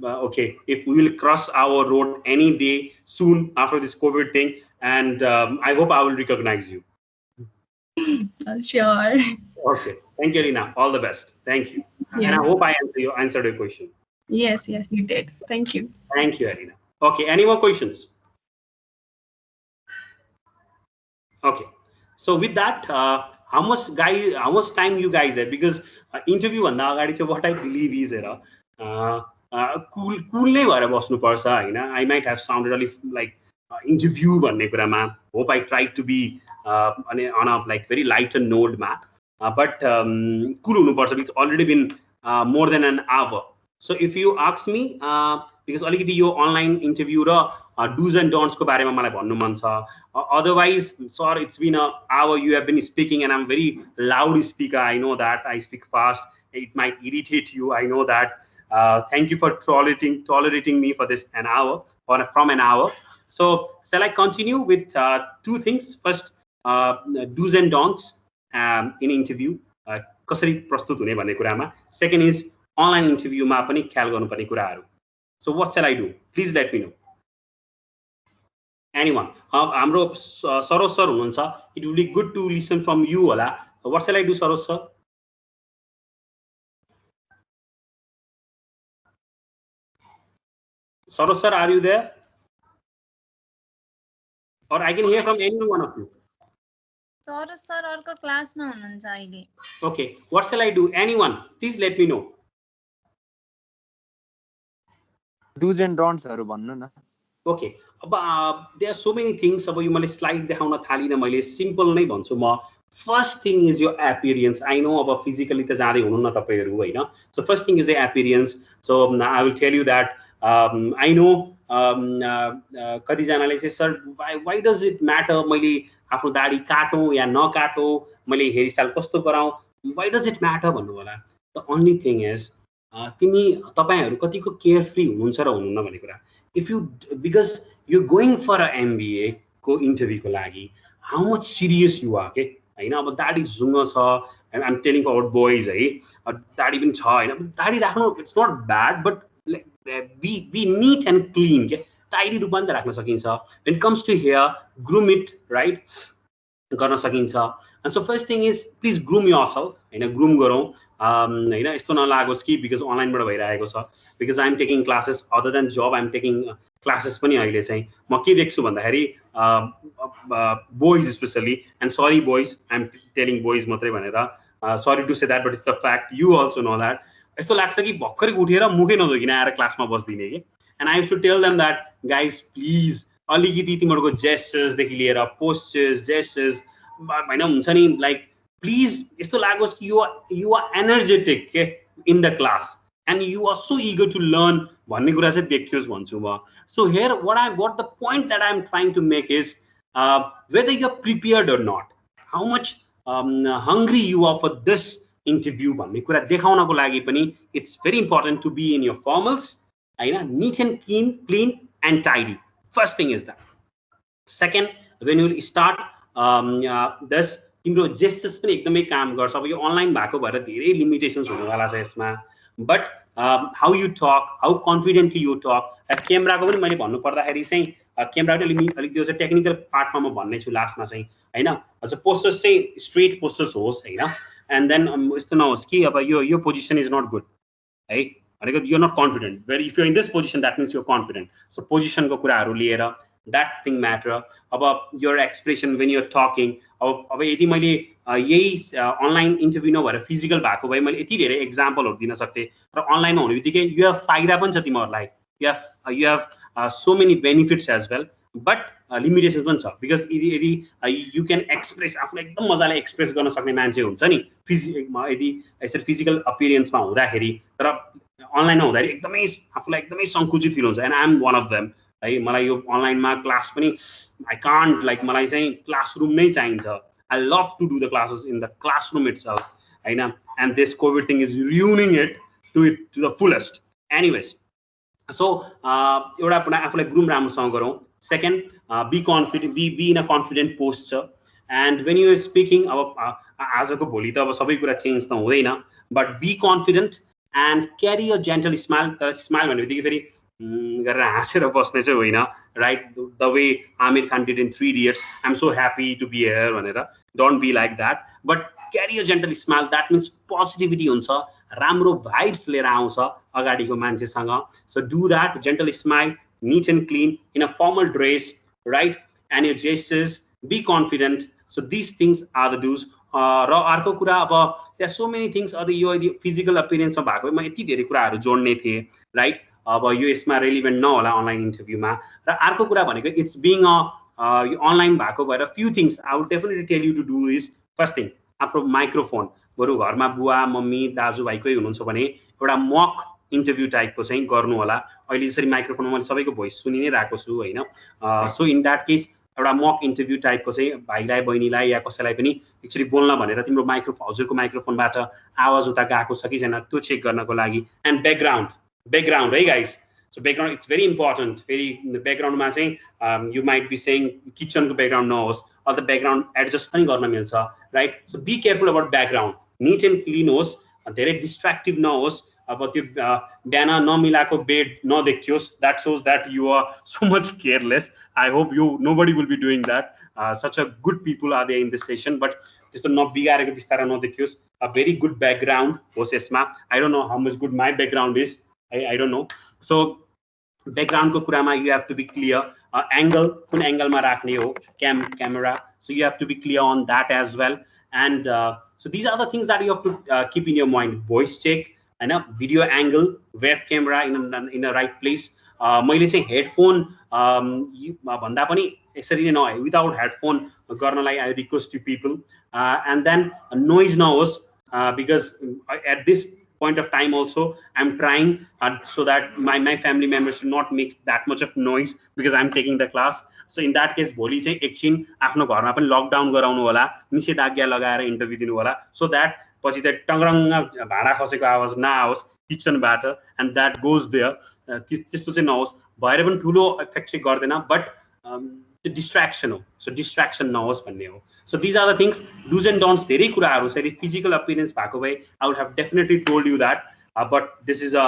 okay, if we will cross our road any day soon after this COVID thing, and I hope I will recognize you. Sure. Okay, thank you, Elena. All the best. Thank you. Yeah. And I hope I answered your question. Yes, you did. Thank you. Thank you, Elena. Okay, any more questions? Okay, so with that, how much time you guys have? Because interview भन्दा अगाडि चाहिँ what I believe is cool नै भएर बस्नुपर्छ हैन. I might have sounded a little like interview भन्ने कुरामा. Hope I tried to be on a like very lighter note ma. But cool हुनुपर्छ. It's already been more than an hour. So if you ask me, because अलिकति यो online interview raw do's and don'ts को बारेमा मलाई भन्नु मन छ. Otherwise, sir, it's been an hour. You have been speaking, and I'm very loud speaker. I know that. I speak fast. It might irritate you. I know that. Thank you for tolerating me for this an hour or from an hour. So shall I continue with two things? First, do's and don'ts in interview. कसरी प्रस्तुत हुने भन्ने कुरामा. Second is online interview मा पनि ख्याल गर्नुपर्ने कुराहरू. So what shall I do? Please let me know. Anyone? हाम्रो सरोज सर हुनुहुन्छ. It will be good to listen from you होला. What shall I do, Saroj sir? Sorosh sir, are you there? Or I can hear from any one of you. Saroj sir अर्को क्लासमा हुनुहुन्छ अहिले. Okay, what shall I do? Anyone? Please let me know. Do's and don'ts हरु भन्नु न. Okay, there are so many things. अब यो मैले slide देखाउन थालिन, मैले सिम्पल नै भन्छु म. First thing is your appearance. I know अब physically त जाँदै हुनु न तपाईहरु हैन. So first thing is the appearance. So I will tell you that I know कति जनाले चाहिँ sir why does it matter मैले आफ्नो दाढी काटौं या नकाटौं, मैले हेयर स्टाइल कस्तो गराउँ, why does it matter भन्नु होला. The only thing is तपाईहरु कतिको केयरफ्री हुनुहुन्छ र हुनुहुन्न भन्ने कुरा. If you, because you're going for a MBA को इन्टरभ्यु को लागि, how much serious you are के हैन. अब दाढी जुङ्ग छ, and I'm telling for our boys है, दाढी पनि छ हैन. दाढी राख्नु it's not bad, but be neat and clean के, tidy रूपमा त राख्न सकिन्छ. When it comes to hair, groom it, right, गर्न सकिन्छ. And so first thing is please groom yourself Hahn. groom गरौँ हैन. यस्तो नलागोस् कि because online बाट भइरहेको छ. Because I'm taking classes other than job, I'm taking classes पनि अहिले चाहिँ म के देख्छु भन्दाखेरि boys especially, and sorry boys, I'm telling boys मात्रै भनेर, sorry to say that, but it's the fact, you also know that. यस्तो लाग्छ कि भक्करै उठेर मुखै नधोकिन आएर क्लासमा बस्दिने के. And I used to tell them that guys please अलिकति तिमीहरुको gestures देखि लिएर postures, gestures हैन हुन्छ नि, like please यस्तो लागोस् कि you are energetic के in the class and you are so eager to learn भन्ने कुरा चाहिँ देखियोस् भन्छु म. So here what the point that I'm trying to make is whether you're prepared or not, how much hungry you are for this interview भन्ने कुरा देखाउनको लागि पनि it's very important to be in your formals हैन, neat and clean and tidy. First thing is that. Second, when you will start this तिम्रो gestures पनि एकदमै काम गर्छ अब यो अनलाइन भएको भएर धेरै लिमिटेसन्स हुनेवाला छ यसमा बट हाउ यु टक हाउ कन्फिडेन्टली यु टक क्यामेराको पनि मैले भन्नु पर्दाखेरि चाहिँ क्यामेरा पनि अलिक त्यो चाहिँ टेक्निकल पार्टमा म भन्ने छु लास्टमा चाहिँ हैन अझ पोस्टर्स चाहिँ स्ट्रेट पोस्टर्स होस् हैन एन्ड देन यस्तो नहोस् कि अब यो पोजिसन इज नट गुड है भनेको you not confident where if you in this position that means you confident so पोजिसनको कुराहरू लिएर द्याट थिङ म्याटर अब your expression when you're talking अब यदि मैले यही अनलाइन इन्टरभ्यू नभएर फिजिकल भएको भए मैले यति धेरै एक्जाम्पलहरू दिन सक्थेँ र अनलाइनमा हुने बित्तिकै यो फाइदा पनि छ तिमीहरूलाई you have so many benefits as well but limitation पनि छ बिकज यदि यु क्यान एक्सप्रेस आफूलाई एकदम मजाले एक्सप्रेस गर्न सक्ने मान्छे हुन्छ नि यदि यसरी फिजिकल अपियरेन्समा हुँदाखेरि तर अनलाइनमा हुँदाखेरि एकदमै आफूलाई एकदमै सङ्कुचित फिल हुन्छ end I M one of them है मलाई यो अनलाइनमा क्लास पनि आई कान्ट लाइक मलाई चाहिँ क्लासरुम नै चाहिन्छ I love to do the classes in the classroom itself हैन and this covid thing is ruining it to the fullest anyways so एउटा आफूलाई ग्रुम राम्रोसँग गरौँ second be confident be in a confident post छ and when you speaking अब आजको भोलि त अब सबै कुरा चेन्ज त हुँदैन but B confident and carry a gentle smile तर स्माइल भन्ने बित्तिकै फेरि गरेर हाँसेर बस्ने चाहिँ होइन right the way Aamir Khan did in 3 Idiots I am so happy to be here भनेर don't be like that but carry a gentle smile that means positivity हुन्छ राम्रो भाइब्स लिएर आउँछ अगाडिको मान्छेसँग so do that gentle smile neat and clean in a formal dress right and your gestures be confident so these things are the do's र अर्को कुरा अब there are so many things अब यो यदि फिजिकल अपियरेन्समा भएको म यति धेरै कुराहरू जोड्ने थिएँ राइट अब यो यसमा रेलिभेन्ट नहोला अनलाइन इन्टरभ्यूमा र अर्को कुरा भनेको इट्स बिङ यो अनलाइन भएको भएर few things I would definitely tell you to do is first thing आफ्नो माइक्रोफोन बरु घरमा बुवा मम्मी दाजुभाइ कोही हुनुहुन्छ भने एउटा मक इन्टरभ्यू टाइपको चाहिँ गर्नु होला अहिले यसरी माइक्रोफोनमा मैले सबैको भोइस सुनि नै रहेको छु होइन सो इन द्याट केस एउटा मक इन्टरभ्यू टाइपको चाहिँ भाइलाई बहिनीलाई या कसैलाई पनि एकचोटि बोल्न भनेर तिम्रो हजुरको माइक्रोफोनबाट आवाज उता गएको छ कि छैन त्यो चेक गर्नको लागि एन्ड ब्याकग्राउन्ड है guys so background it's very important फेरि ब्याकग्राउन्डमा चाहिँ यु माइट बी सेङ किचनको ब्याकग्राउन्ड नहोस् अथवा ब्याकग्राउन्ड एडजस्ट पनि गर्न मिल्छ right so be careful about background neat and clean होस् धेरै डिस्ट्र्याक्टिभ नहोस् अब त्यो बिहान नमिलाएको बेड नदेखियोस् that shows that you are so much careless I hope you nobody will be doing that such a good people are there in this session but त्यस्तो नबिगारेको बिस्तारा नदेखियोस् अ भेरी गुड ब्याकग्राउन्ड होस् यसमा I don't know how much good my background is I don't know so ब्याकग्राउन्डको कुरामा you have to be clear angle कुन एङ्गलमा राख्ने हो camera so you have to be clear on that as well and so these are the things that you have to keep in your mind voice check होइन video angle web camera in a right place मैले चाहिँ headphone भन्दा पनि यसरी नै नभए without headphone गर्नलाई I request to people and then noise नहोस् because at this point of time also I'm trying so that my family members should not make that much of noise because I'm taking the class so in that case भोलि चाहिँ एकछिन आफ्नो घरमा पनि lockdown गराउनु होला निषेधाज्ञा लगाएर इन्टरभ्यू दिनु होला सो द्याट पछि त टङ्ग्रङ्ग भाँडा खसेको आवाज नआओस् किचनबाट एन्ड द्याट गोज देयर त्यस्तो चाहिँ नहोस् भएर पनि ठुलो इफेक्ट चाहिँ गर्दैन बट त्यो डिस्ट्र्याक्सन हो सो डिस्ट्र्याक्सन नहोस् भन्ने हो so these are the things dos and don'ts धेरै कुराहरू छ यदि फिजिकल अपियरेन्स भएको भए I would have definitely told you that but this is a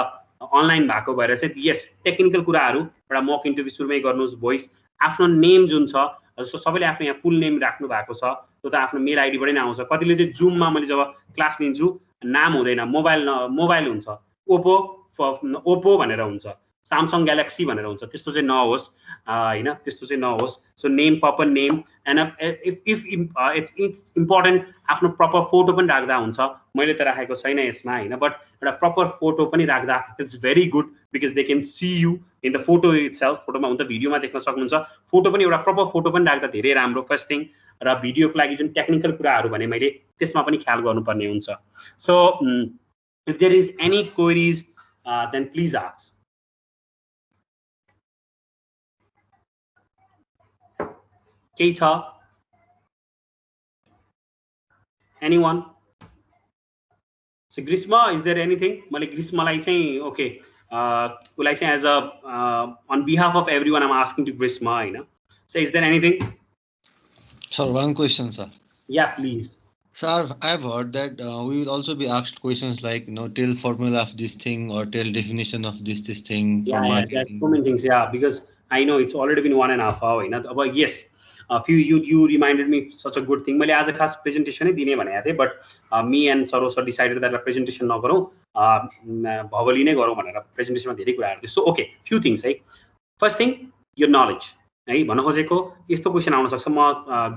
online भएको भएर चाहिँ यस टेक्निकल कुराहरू एउटा मक इन्टरभ्यू सुरुमै गर्नुहोस् भोइस आफ्नो नेम जुन छ सो सबैले आफ्नो यहाँ फुल नेम राख्नु भएको छ त्यो त आफ्नो मेल आइडीबाटै नै आउँछ कतिले चाहिँ जुममा मैले जब क्लास लिन्छु नाम हुँदैन मोबाइल हुन्छ ओप्पो भनेर हुन्छ सामसङ ग्यालेक्सी भनेर हुन्छ त्यस्तो चाहिँ नहोस् होइन त्यस्तो चाहिँ नहोस् so name proper name and if it's important आफ्नो प्रपर फोटो पनि राख्दा हुन्छ मैले त राखेको छैन यसमा होइन बट एउटा प्रपर फोटो पनि राख्दा it's very good because they can see you in the photo itself फोटोमा हुन्छ भिडियोमा देख्न सक्नुहुन्छ फोटो पनि एउटा प्रपर फोटो पनि राख्दा धेरै राम्रो फर्स्ट थिङ र भिडियोको लागि जुन टेक्निकल कुराहरू भने मैले त्यसमा पनि ख्याल गर्नुपर्ने हुन्छ so if there is any queries then please ask केही छ एनीवन सो ग्रीष्म इज देयर एनिथिङ मैले ग्रीष्मलाई चाहिँ ओके उसलाई चाहिँ as a on behalf of every one am asking to Grishma होइन so is there anything So one question, sir. Yeah, please. So I've heard that we will also be asked questions like, tell formula of this thing or tell definition of this thing for Yeah, that's so marketing. many things. Yeah, because I know it's already been 1.5 hours. But yes, a few you reminded me such a good thing. मैले आज खास presentation नै दिने भनेको थिएँ, but me and Saro sir decided that presentation नगरौँ, भवली नै गरौँ भनेर प्रेजेन्टेसनमा धेरै कुराहरू थियो. So okay, few things है. First thing, your knowledge. है भन्न खोजेको यस्तो क्वेसन आउन सक्छ. म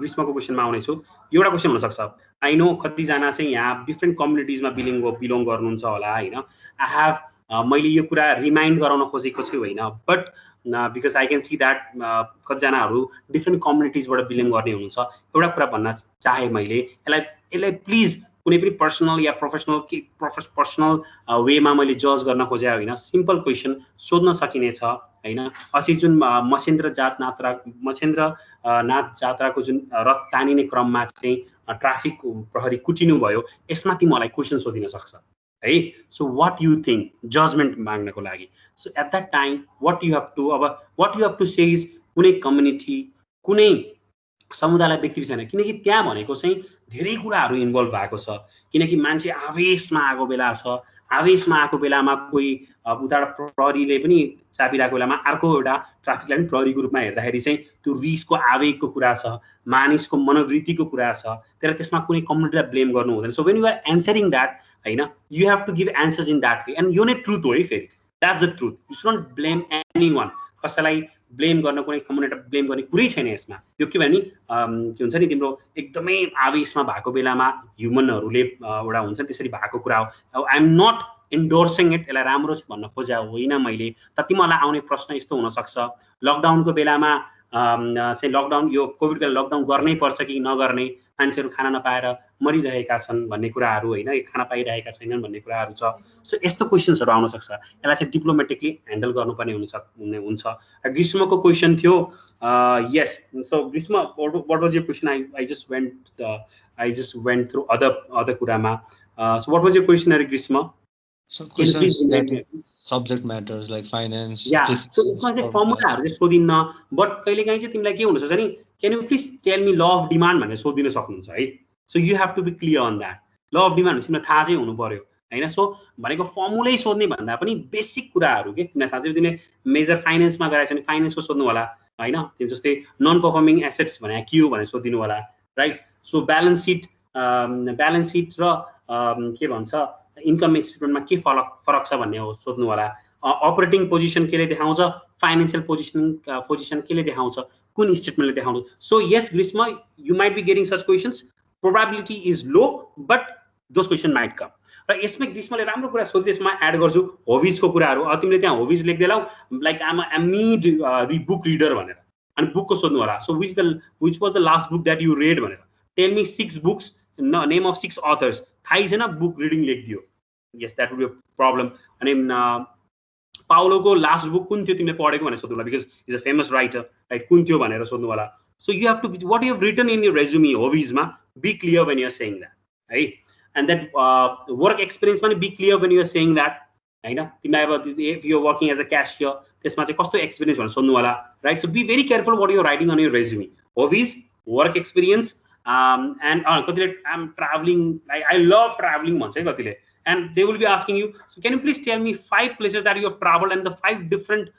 ग्रीष्मको क्वेसनमा आउनेछु. एउटा क्वेसन हुन सक्छ. आई नो कतिजना चाहिँ यहाँ डिफ्रेन्ट कम्युनिटिजमा बिलोङ गर्नुहुन्छ होला हैन. आई हेभ मैले यो कुरा रिमाइन्ड गराउन खोजेको छु होइन, but because I can see that कतिजनाहरू डिफ्रेन्ट कम्युनिटिजबाट बिलोङ गर्ने हुनुहुन्छ. एउटा कुरा भन्न चाहे मैले यसलाई प्लिज कुनै पनि पर्सनल या पर्सनल वेमा मैले जज गर्न खोजे होइन. सिम्पल क्वेसन सोध्न सकिनेछ होइन. अस्ति जुन मछेन्द्र नाथ जात्राको जुन रथ तानिने क्रममा चाहिँ ट्राफिक प्रहरी कुटिनु भयो, यसमा तिमीलाई क्वेसन सोधिन सक्छ है. सो वाट यु थिङ्क, जजमेन्ट माग्नको लागि. So at that time what you have to say is कुनै कम्युनिटी कुनै समुदायलाई व्यक्ति छैन, किनकि त्यहाँ भनेको चाहिँ धेरै कुराहरू इन्भल्भ भएको छ. किनकि मान्छे आवेशमा आएको बेला छ, आवेशमा आएको बेलामा कोही उताबाट प्रहरीले पनि चापिरहेको बेलामा अर्को एउटा ट्राफिकलाई पनि प्रहरीको रूपमा हेर्दाखेरि चाहिँ त्यो रिसको आवेगको कुरा छ, मानिसको मनोवृत्तिको कुरा छ. त्यसमा कुनै कम्युनिटीलाई ब्लेम गर्नु हुँदैन. So when you are answering that होइन, you have to give answers in that way. And यो नै ट्रुथ हो है. फेरि that's the truth. You should not blame any one. कसैलाई ब्लेम गर्न, कुनै कम्युनिटी ब्लेम गर्ने कुरै छैन यसमा. यो के भने के हुन्छ नि, तिम्रो एकदमै आवेशमा भएको बेलामा ह्युमनहरूले एउटा हुन्छ त्यसरी भएको कुरा हो. I am not endorsing it, यसलाई राम्रो छ भन्न खोजा होइन मैले. तर तिमीहरूलाई आउने प्रश्न यस्तो हुनसक्छ, लकडाउनको बेलामा चाहिँ लकडाउन, यो कोभिड बेला लकडाउन गर्नै पर्छ कि नगर्ने, मान्छेहरू खाना नपाएर मरिरहेका छन् भन्ने कुराहरू होइन, खाना पाइरहेका छैनन् भन्ने कुराहरू छ. सो यस्तो क्वेसन्सहरू आउन सक्छ. यसलाई चाहिँ डिप्लोमेटिकली ह्यान्डल गर्नुपर्ने हुन्छ. ग्रीष्मको क्वेसन थियो. यस, सो ग्रीष्म, what was your question? I just Venant through other कुरामा. So what was your question अरे ग्रीष्म? So questions that subject matters like finance. Yeah, so यसमा चाहिँ फर्मुलाहरू चाहिँ सोधिन्न, बट कहिलेकाहीँ चाहिँ तिमीलाई के हुनसक्छ नि, क्यान यु प्लिज टेल मी ल अफ डिमान्ड भनेर सोधिन सक्नुहुन्छ है. So you have to be clear on that. Law of demand तिमीलाई थाहा चाहिँ हुनु पर्यो होइन. सो भनेको फर्मुलै सोध्ने भन्दा पनि बेसिक कुराहरू के तिमीलाई थाहा चाहिँ, तिमीले मेजर फाइनेन्समा गराएको छ भने फाइनेन्सको सोध्नु होला होइन. तिमी जस्तै नन पर्फर्मिङ एसेट्स भने के हो भनेर सोधिदिनु होला, राइट. सो ब्यालेन्स सिट र के भन्छ इन्कम स्टेटमेन्टमा के फरक छ भन्ने हो सोध्नु होला. अपरेटिङ पोजिसन केले देखाउँछ, फाइनेन्सियल पोजिसन केले देखाउँछ, कुन स्टेटमेन्टले देखाउँछ. So yes Grishma, you might be getting such questions. Probability is low, but those question might come. र यसमा ग्रीष्मले राम्रो कुरा सोध्दै यसमा एड गर्छु हबिजको कुराहरू. तिमीले त्यहाँ हबिज लेख्दैलाउ, like I'm need book reader भनेर, अनि बुकको सोध्नु होला. So which was the last book that you read भनेर. Tell me 6 books, name of 6 authors. थाहै छैन, बुक रिडिङ लेखिदियो. Yes, that would be problem. अनि पाउलोको लास्ट बुक कुन थियो तिमीले पढेको भनेर सोध्नु होला, because is a famous writer, right. कुन थियो भनेर सोध्नु होला. So you have to be what you have written in your resume हबिजमा, be clear when you are saying that है. एन्ड द्याट वर्क एक्सपिरियन्समा पनि be clear when you are saying that होइन. तिमीलाई अब if you are working as a cashier, त्यसमा चाहिँ कस्तो एक्सपिरियन्स भनेर सोध्नु होला, right. So be very careful watt you writing on your resume. Hobbies, work experience, and कतिले I'm traveling, I love traveling भन्छ है कतिले, and they will be asking you, so can you please tell me 5 places that you have traveled and the 5 different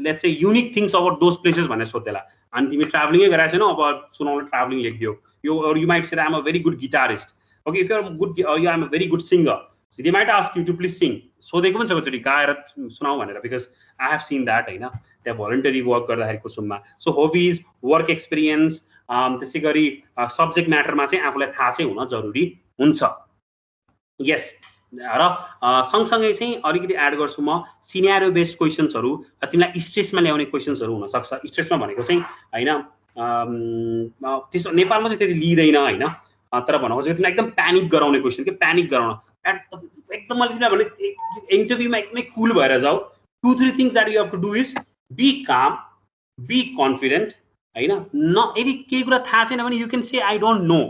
let's say unique things about those places भनेर सोध्देला. अनि तिमी ट्राभलिङै गराएको छैनौ, अब सुनाउन travelling लेखिदियो. Or you might say that I'm a very good guitarist. Okay, if you're I'm a very good singer, so they might ask you to please sing. सोधेको पनि छ कतिचोटि गाएर सुनाऊ भनेर, because I have seen that होइन, त्यहाँ voluntary work गर्दाखेरि कुसुममा. सो हबिज, वर्क एक्सपिरियन्स, त्यसै गरी सब्जेक्ट म्याटरमा चाहिँ आफूलाई थाहा चाहिँ हुन जरुरी हुन्छ. यस, र सँगसँगै चाहिँ अलिकति एड गर्छु म, सिनेरियो बेस्ड क्वेसन्सहरू तिमीलाई स्ट्रेसमा ल्याउने क्वेसन्सहरू हुनसक्छ. स्ट्रेसमा भनेको चाहिँ होइन त्यसो नेपालमा चाहिँ त्यति लिँदैन होइन, तर भन्नु खोजेको तिमीलाई एकदम प्यानिक गराउने क्वेसन, के प्यानिक गराउन एकदम मैले तिमीलाई भने इन्टरभ्यूमा एकदमै कुल भएर जाऊ. 2-3 things that you have to do is be calm, be confident होइन. यदि केही कुरा थाहा छैन भने यु क्यान से आई डोन्ट नो,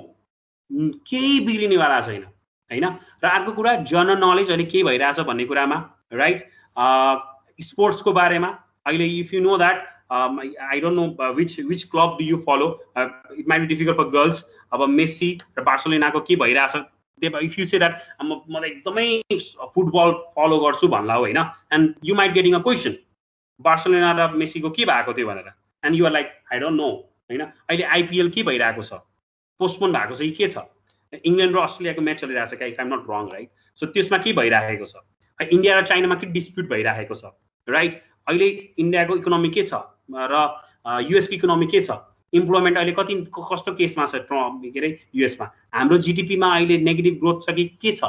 केही बिग्रिनेवाला छैन होइन. र अर्को कुरा जनरल नलेज, अहिले के भइरहेछ भन्ने कुरामा, राइट. स्पोर्ट्सको बारेमा अहिले if you know that I don't know which club do you follow. It might be difficult for girls. अब मेसी र बार्सिलोनाको के भइरहेछ, if you say that मलाई एकदमै फुटबल फलो गर्छु भन्ला हो हैन, and you might getting a question, Barcelona र मेसीको के भएको थियो भनेर, and you are like I don't know हैन, अहिले आईपीएल के भइरहेको छ, पोस्टपोन भएको छ कि के छ, इंग्लैंड र अस्ट्रेलियाको म्याच चलिरहेछ क्या, इफ आई एम नट रङ राइट. सो त्यसमा के भइरहेको छ, इन्डिया र चाइनामा के डिस्प्युट भइरहेको छ राइट. अहिले इन्डियाको इकोनोमी के छ र युएसको इकोनोमी के छ, इम्प्लोयमेन्ट अहिले कति कस्तो केसमा छ के अरे युएसमा, हाम्रो जिडिपीमा अहिले नेगेटिभ ग्रोथ छ कि के छ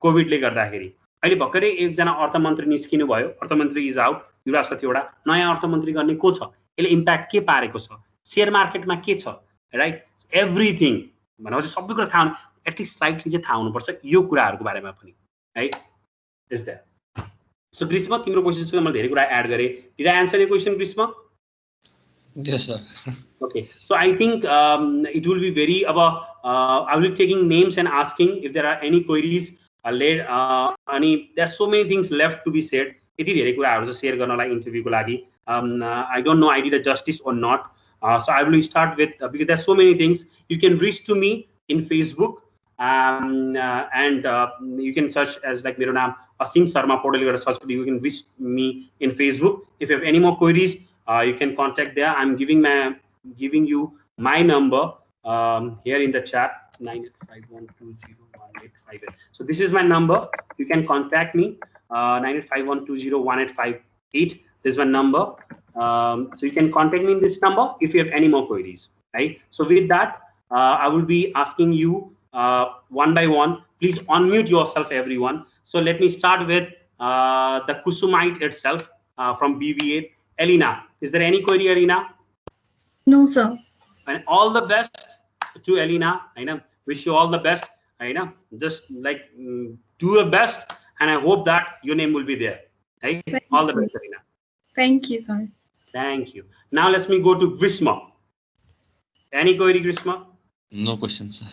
कोभिडले गर्दाखेरि. अहिले भर्खरै एकजना अर्थमन्त्री निस्किनु भयो, अर्थमन्त्री इज आउट, युवराज कतिवटा नयाँ अर्थमन्त्री गर्ने को छ, यसले इम्प्याक्ट के पारेको छ, सेयर मार्केटमा के छ राइट, एभ्रिथिङ भनेपछि सबै कुरा थाहा, एटलिस्ट स्लाइटली चाहिँ थाहा हुनुपर्छ यो कुराहरूको बारेमा पनि राइट. Is that. सो ग्रीष्म, तिम्रो क्वेसन्समा मैले धेरै कुरा एड गरेँ. Did I answer your question ग्रीष्म? Yes, sir. Okay, so I think it will be very I will be taking names and asking if there are any queries. There are so many things left to be said. यति धेरै कुराहरू चाहिँ share गर्नलाई इन्टरभ्यूको लागि. I don't know I did a justice or not. So I will start with because there are so many things. You can reach to me in Facebook and you can search as like मेरो नाम असीम शर्मा पौडेल गरेर search गर्दा you can reach me in Facebook. If you have any more queries, you can contact there. I'm giving you my number here in the chat, 9851201858. So this is my number. You can contact me 9851201858. This is my number. So you can contact me in this number if you have any more queries, right? So with that, I will be asking you one by one. Please unmute yourself, everyone. So let me start with the KUSOMite itself from BVA. Elena, is there any query, Elena? No, sir. And all the best to Elena. I know. Wish you all the best. I know. Just like do your best, and I hope that your name will be there. Right? All the best, Elena. Thank you, sir. Thank you. Now let's me go to Grishma. Any query, Grishma? No questions, sir.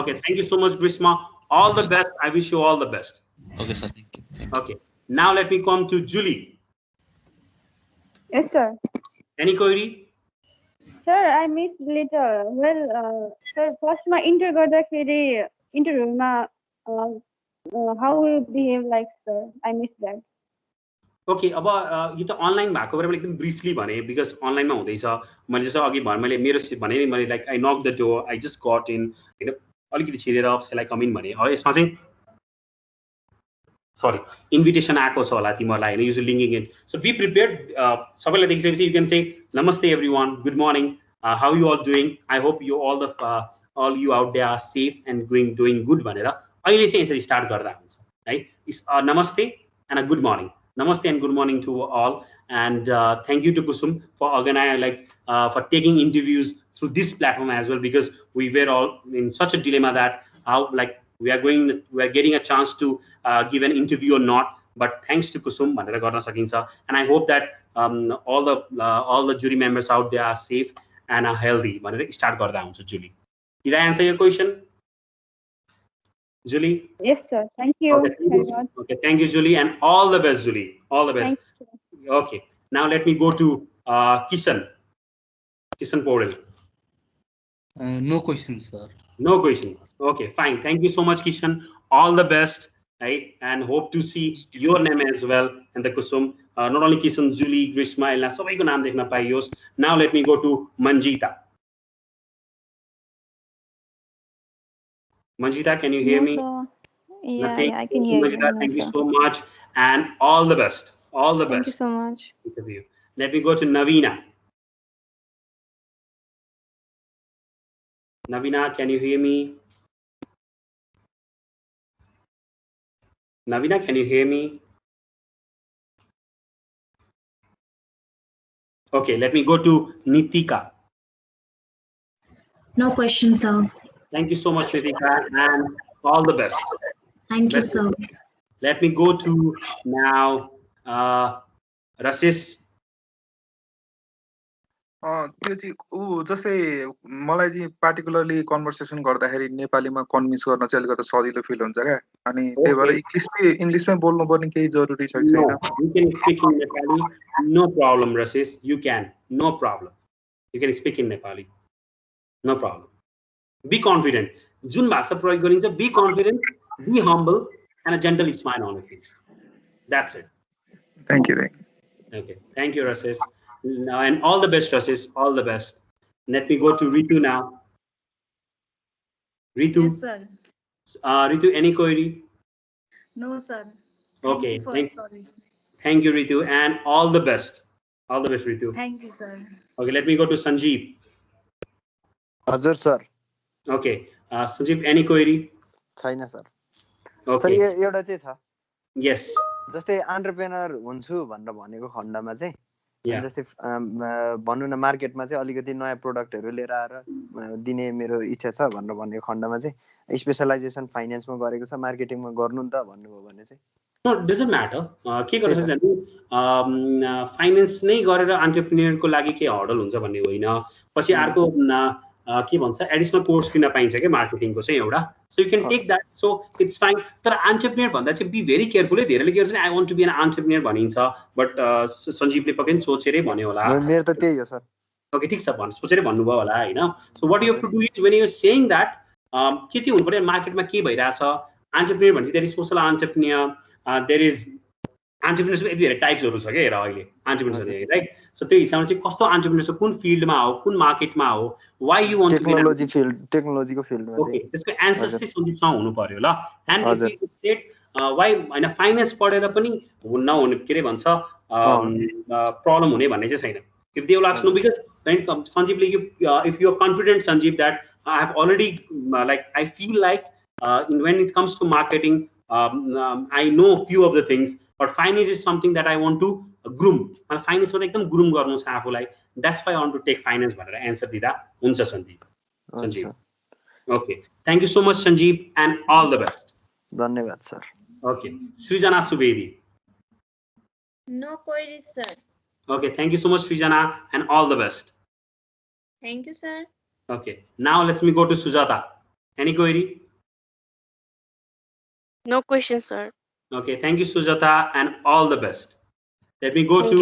Okay. Thank you so much, Grishma. All the best. I wish you all the best. Okay, sir. Thank you. Okay. Now let me come to Julie. Yes, sir. Any query? Sir, I missed little. Well, sir, first my interview how will you behave like, sir? I missed that. Okay, अब यो त online भएको भएर मैले एकदम briefly भने because अनलाइनमा हुँदैछ. मैले जस्तो अघि मैले मेरो भने नि मैले like I knock the door, I just got in हैन, अलिकति छिरेर सेल आई कम इन भने अब यसमा चाहिँ सरी इन्भिटेसन आएको छ होला तिमीहरूलाई हैन, use LinkedIn. So be prepared. सबैलाई देखिसकेपछि you can say namaste everyone, good morning, how you all doing, I hope you all you out there are safe and doing good भनेर अहिले चाहिँ यसरी स्टार्ट गर्दा हुन्छ है. नमस्ते and a good morning. Namaste and good morning to all, and thank you to KUSOM for organizing, for taking interviews through this platform as well, because we were all in such a dilemma that how we are getting a chance to give an interview or not. But thanks to KUSOM भनेर गर्न सकिन्छ, and I hope that all the jury members out there are safe and are healthy भनेर start गर्दा हुन्छ. जुली, did I answer your question? Julie? Yes, sir. Thank you very much. Okay, thank you, Julie, and all the best, Julie. All the best. Thanks. Okay, now let me go to Kisan Paudel. No questions, sir. No question. Okay, fine. Thank you so much, Kishan. All the best, right? And hope to see your name as well in the KUSOM. Not only Kishan, Julie, Grishma, Elna, सबैको नाम देख्न पाइयोस्. Now let me go to Manjita. Manjita, can you hear me? Yeah, I can hear Manjita, you. thank you so much, and all the best. All the Thank best. you so much. Interview. Let me go to Navina. Navina, can you hear me? Navina, can you hear me? Okay, let me go to Nitika. No questions, sir. Thank you so much, Nitika, and all the best. Thank you, sir. Let me go to now Rasis. त्यो चाहिँ जस्तै मलाई चाहिँ particularly conversation गर्दाखेरि नेपालीमा convince गर्न चाहिँ अलिकति सजिलो फिल हुन्छ क्या अनि त्यही भएर इङ्ग्लिसमै बोल्नुपर्ने केही जरुरी छ कि No, छैन you can speak in Nepali. No problem, Rasis. You can. No problem. You can speak in Nepali. No problem. Be confident. Jun bhasha प्रयोग गरिन्छ. Be confident, be humble, and a gentle smile on your face. That's it. Thank you. Okay. Thank you, Rasis. And all the best, Rasis. All the best. Let me go to Ritu now. Ritu. Yes, sir. Ritu, any query? No, sir. Okay. Thank you, Ritu, and all the best. All the best, Ritu. Thank you, sir. Okay, let me go to Sanjeev. हजुर sir Okay, Sanjeev, any query? छैन sir Okay. Sir एउटा चाहिँ छ Yes. जस्तै entrepreneur हुन्छु भनेर भनेको खण्डमा चाहिँ Yeah. जस्तै भनौँ न मार्केटमा चाहिँ अलिकति नयाँ प्रोडक्टहरू लिएर आएर दिने मेरो इच्छा छ भनेर भनेको खण्डमा चाहिँ स्पेसलाइजेसन फाइनेन्समा गरेको छ मार्केटिङमा गर्नु नि त भन्नुभयो भने चाहिँ No, it doesn't matter. के गर्छ भने फाइनेन्स नै गरेर एन्टरप्रेन्योरको लागि के हर्डल हुन्छ भन्ने होइन पछि अर्को के भन्छ एडिसनल कोर्स किन्न पाइन्छ के मार्केटिङको चाहिँ एउटा so you can take that so it's fine तर एन्टरप्रेन्योर भन्दा चाहिँ बी भेरी केयरफुल है धेरैले के गर्छ I want to be an entrepreneur भनिन्छ बट सञ्जीवले पक्कै पनि सोचेरै भन्यो होला मेरो त त्यही हो सर ओके ठिक छ सोचेरै भन्नुभयो होला होइन so what you have to do is when you saying that के चाहिँ हुनु पर्यो मार्केटमा के भइरहेछ एन्टरप्रेन्योर भनेपछि there is social entrepreneur there is एन्टरप्रेन्योरको यति धेरै टाइप्सहरू छ क्या हेर अहिले एन्टरप्रेन्योर राइट सो त्यो हिसाबले चाहिँ कस्तो एन्टरप्रेन्योर कुन फिल्डमा हो कुन मार्केटमा हो वाइ यु वान्ट टु बी टेक्नोलोजीको फिल्डमा ओके त्यसको एन्सर चाहिँ सञ्जीवसँग हुनु पर्यो ल एन्ड स्टेट वाइ होइन फाइनेन्स पढेर पनि नहुने के अरे भन्छ प्रब्लम हुने भन्ने चाहिँ छैन if they will ask no because सञ्जीवले if you are confident Sanjeev that I have already like I feel like when it comes to marketing I know few of the things but finance is something that I want to groom and finance ma ekdam groom garnu cha आफुलाई that's why I want to take finance bhanera answer dida huncha Sanjeev okay thank you so much Sanjeev and all the best धन्यवाद sir okay Srijana Subedi No queries, sir. okay thank you so much Srijana and all the best Thank you, sir. okay now let me go to Sujata any query No question, sir. Okay, thank you, Sujata, and all the best. Let me go to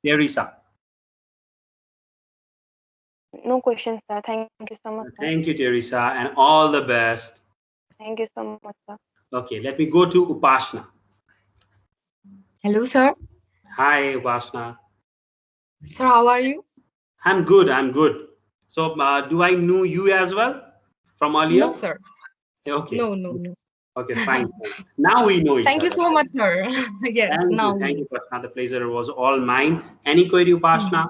Teresa. No question, sir. Thank you so much, sir. Thank you, Teresa, and all the best. Thank you so much, sir. Okay, let me go to Upashna. Hello, sir. Hi, Upashna. Sir, how are you? I'm good. I'm good. So, do I know you as well from earlier? No, sir. Okay. No. Okay, fine. Now we know each Thank other. you so much, sir. Yes, Thank you, Upashna. The pleasure was all mine. Any query, Upashna?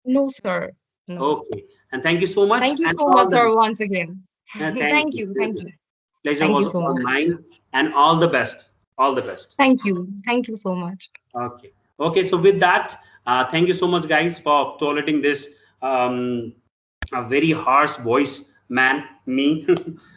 No, sir. No. Okay. And thank you so much. Thank you so much, sir, once again. Thank you. Pleasure was so all much. mine. And all the best. All the best. Thank you so much. Okay. Okay. So with that, thank you so much, guys, for tolerating this a very harsh voice man, me,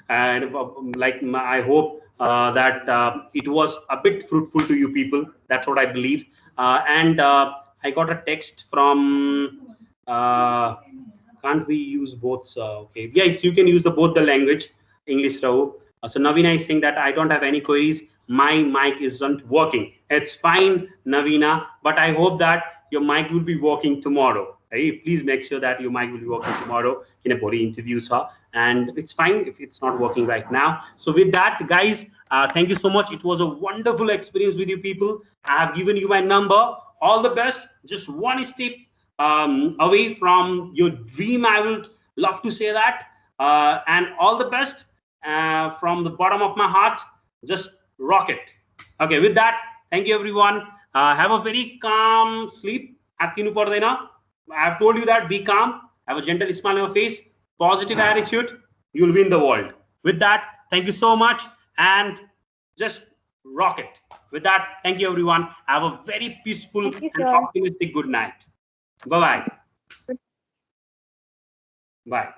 and I hope that it was a bit fruitful to you people. That's what I believe. And I got a text from. Can't we use both? Okay. Yes, you can use both the language, English, Rahul. So Navina is saying that I don't have any queries. My mic isn't working. It's fine, Navina, but I hope that your mic will be working tomorrow. Hey, please make sure that your mic will be working tomorrow in a body interview, sir. And it's fine if it's not working right now. So with that, guys, thank you so much. It was a wonderful experience with you people. I have given you my number. All the best. Just one step away from your dream. I will love to say that. And all the best from the bottom of my heart. Just rock it. Okay, with that, thank you everyone. Have a very calm sleep. I have told you that be calm, have a gentle smile on your face, positive attitude, you will win the world. With that, thank you so much and just rock it. With that, thank you everyone. Have a very peaceful and optimistic good night. Bye-bye. Bye.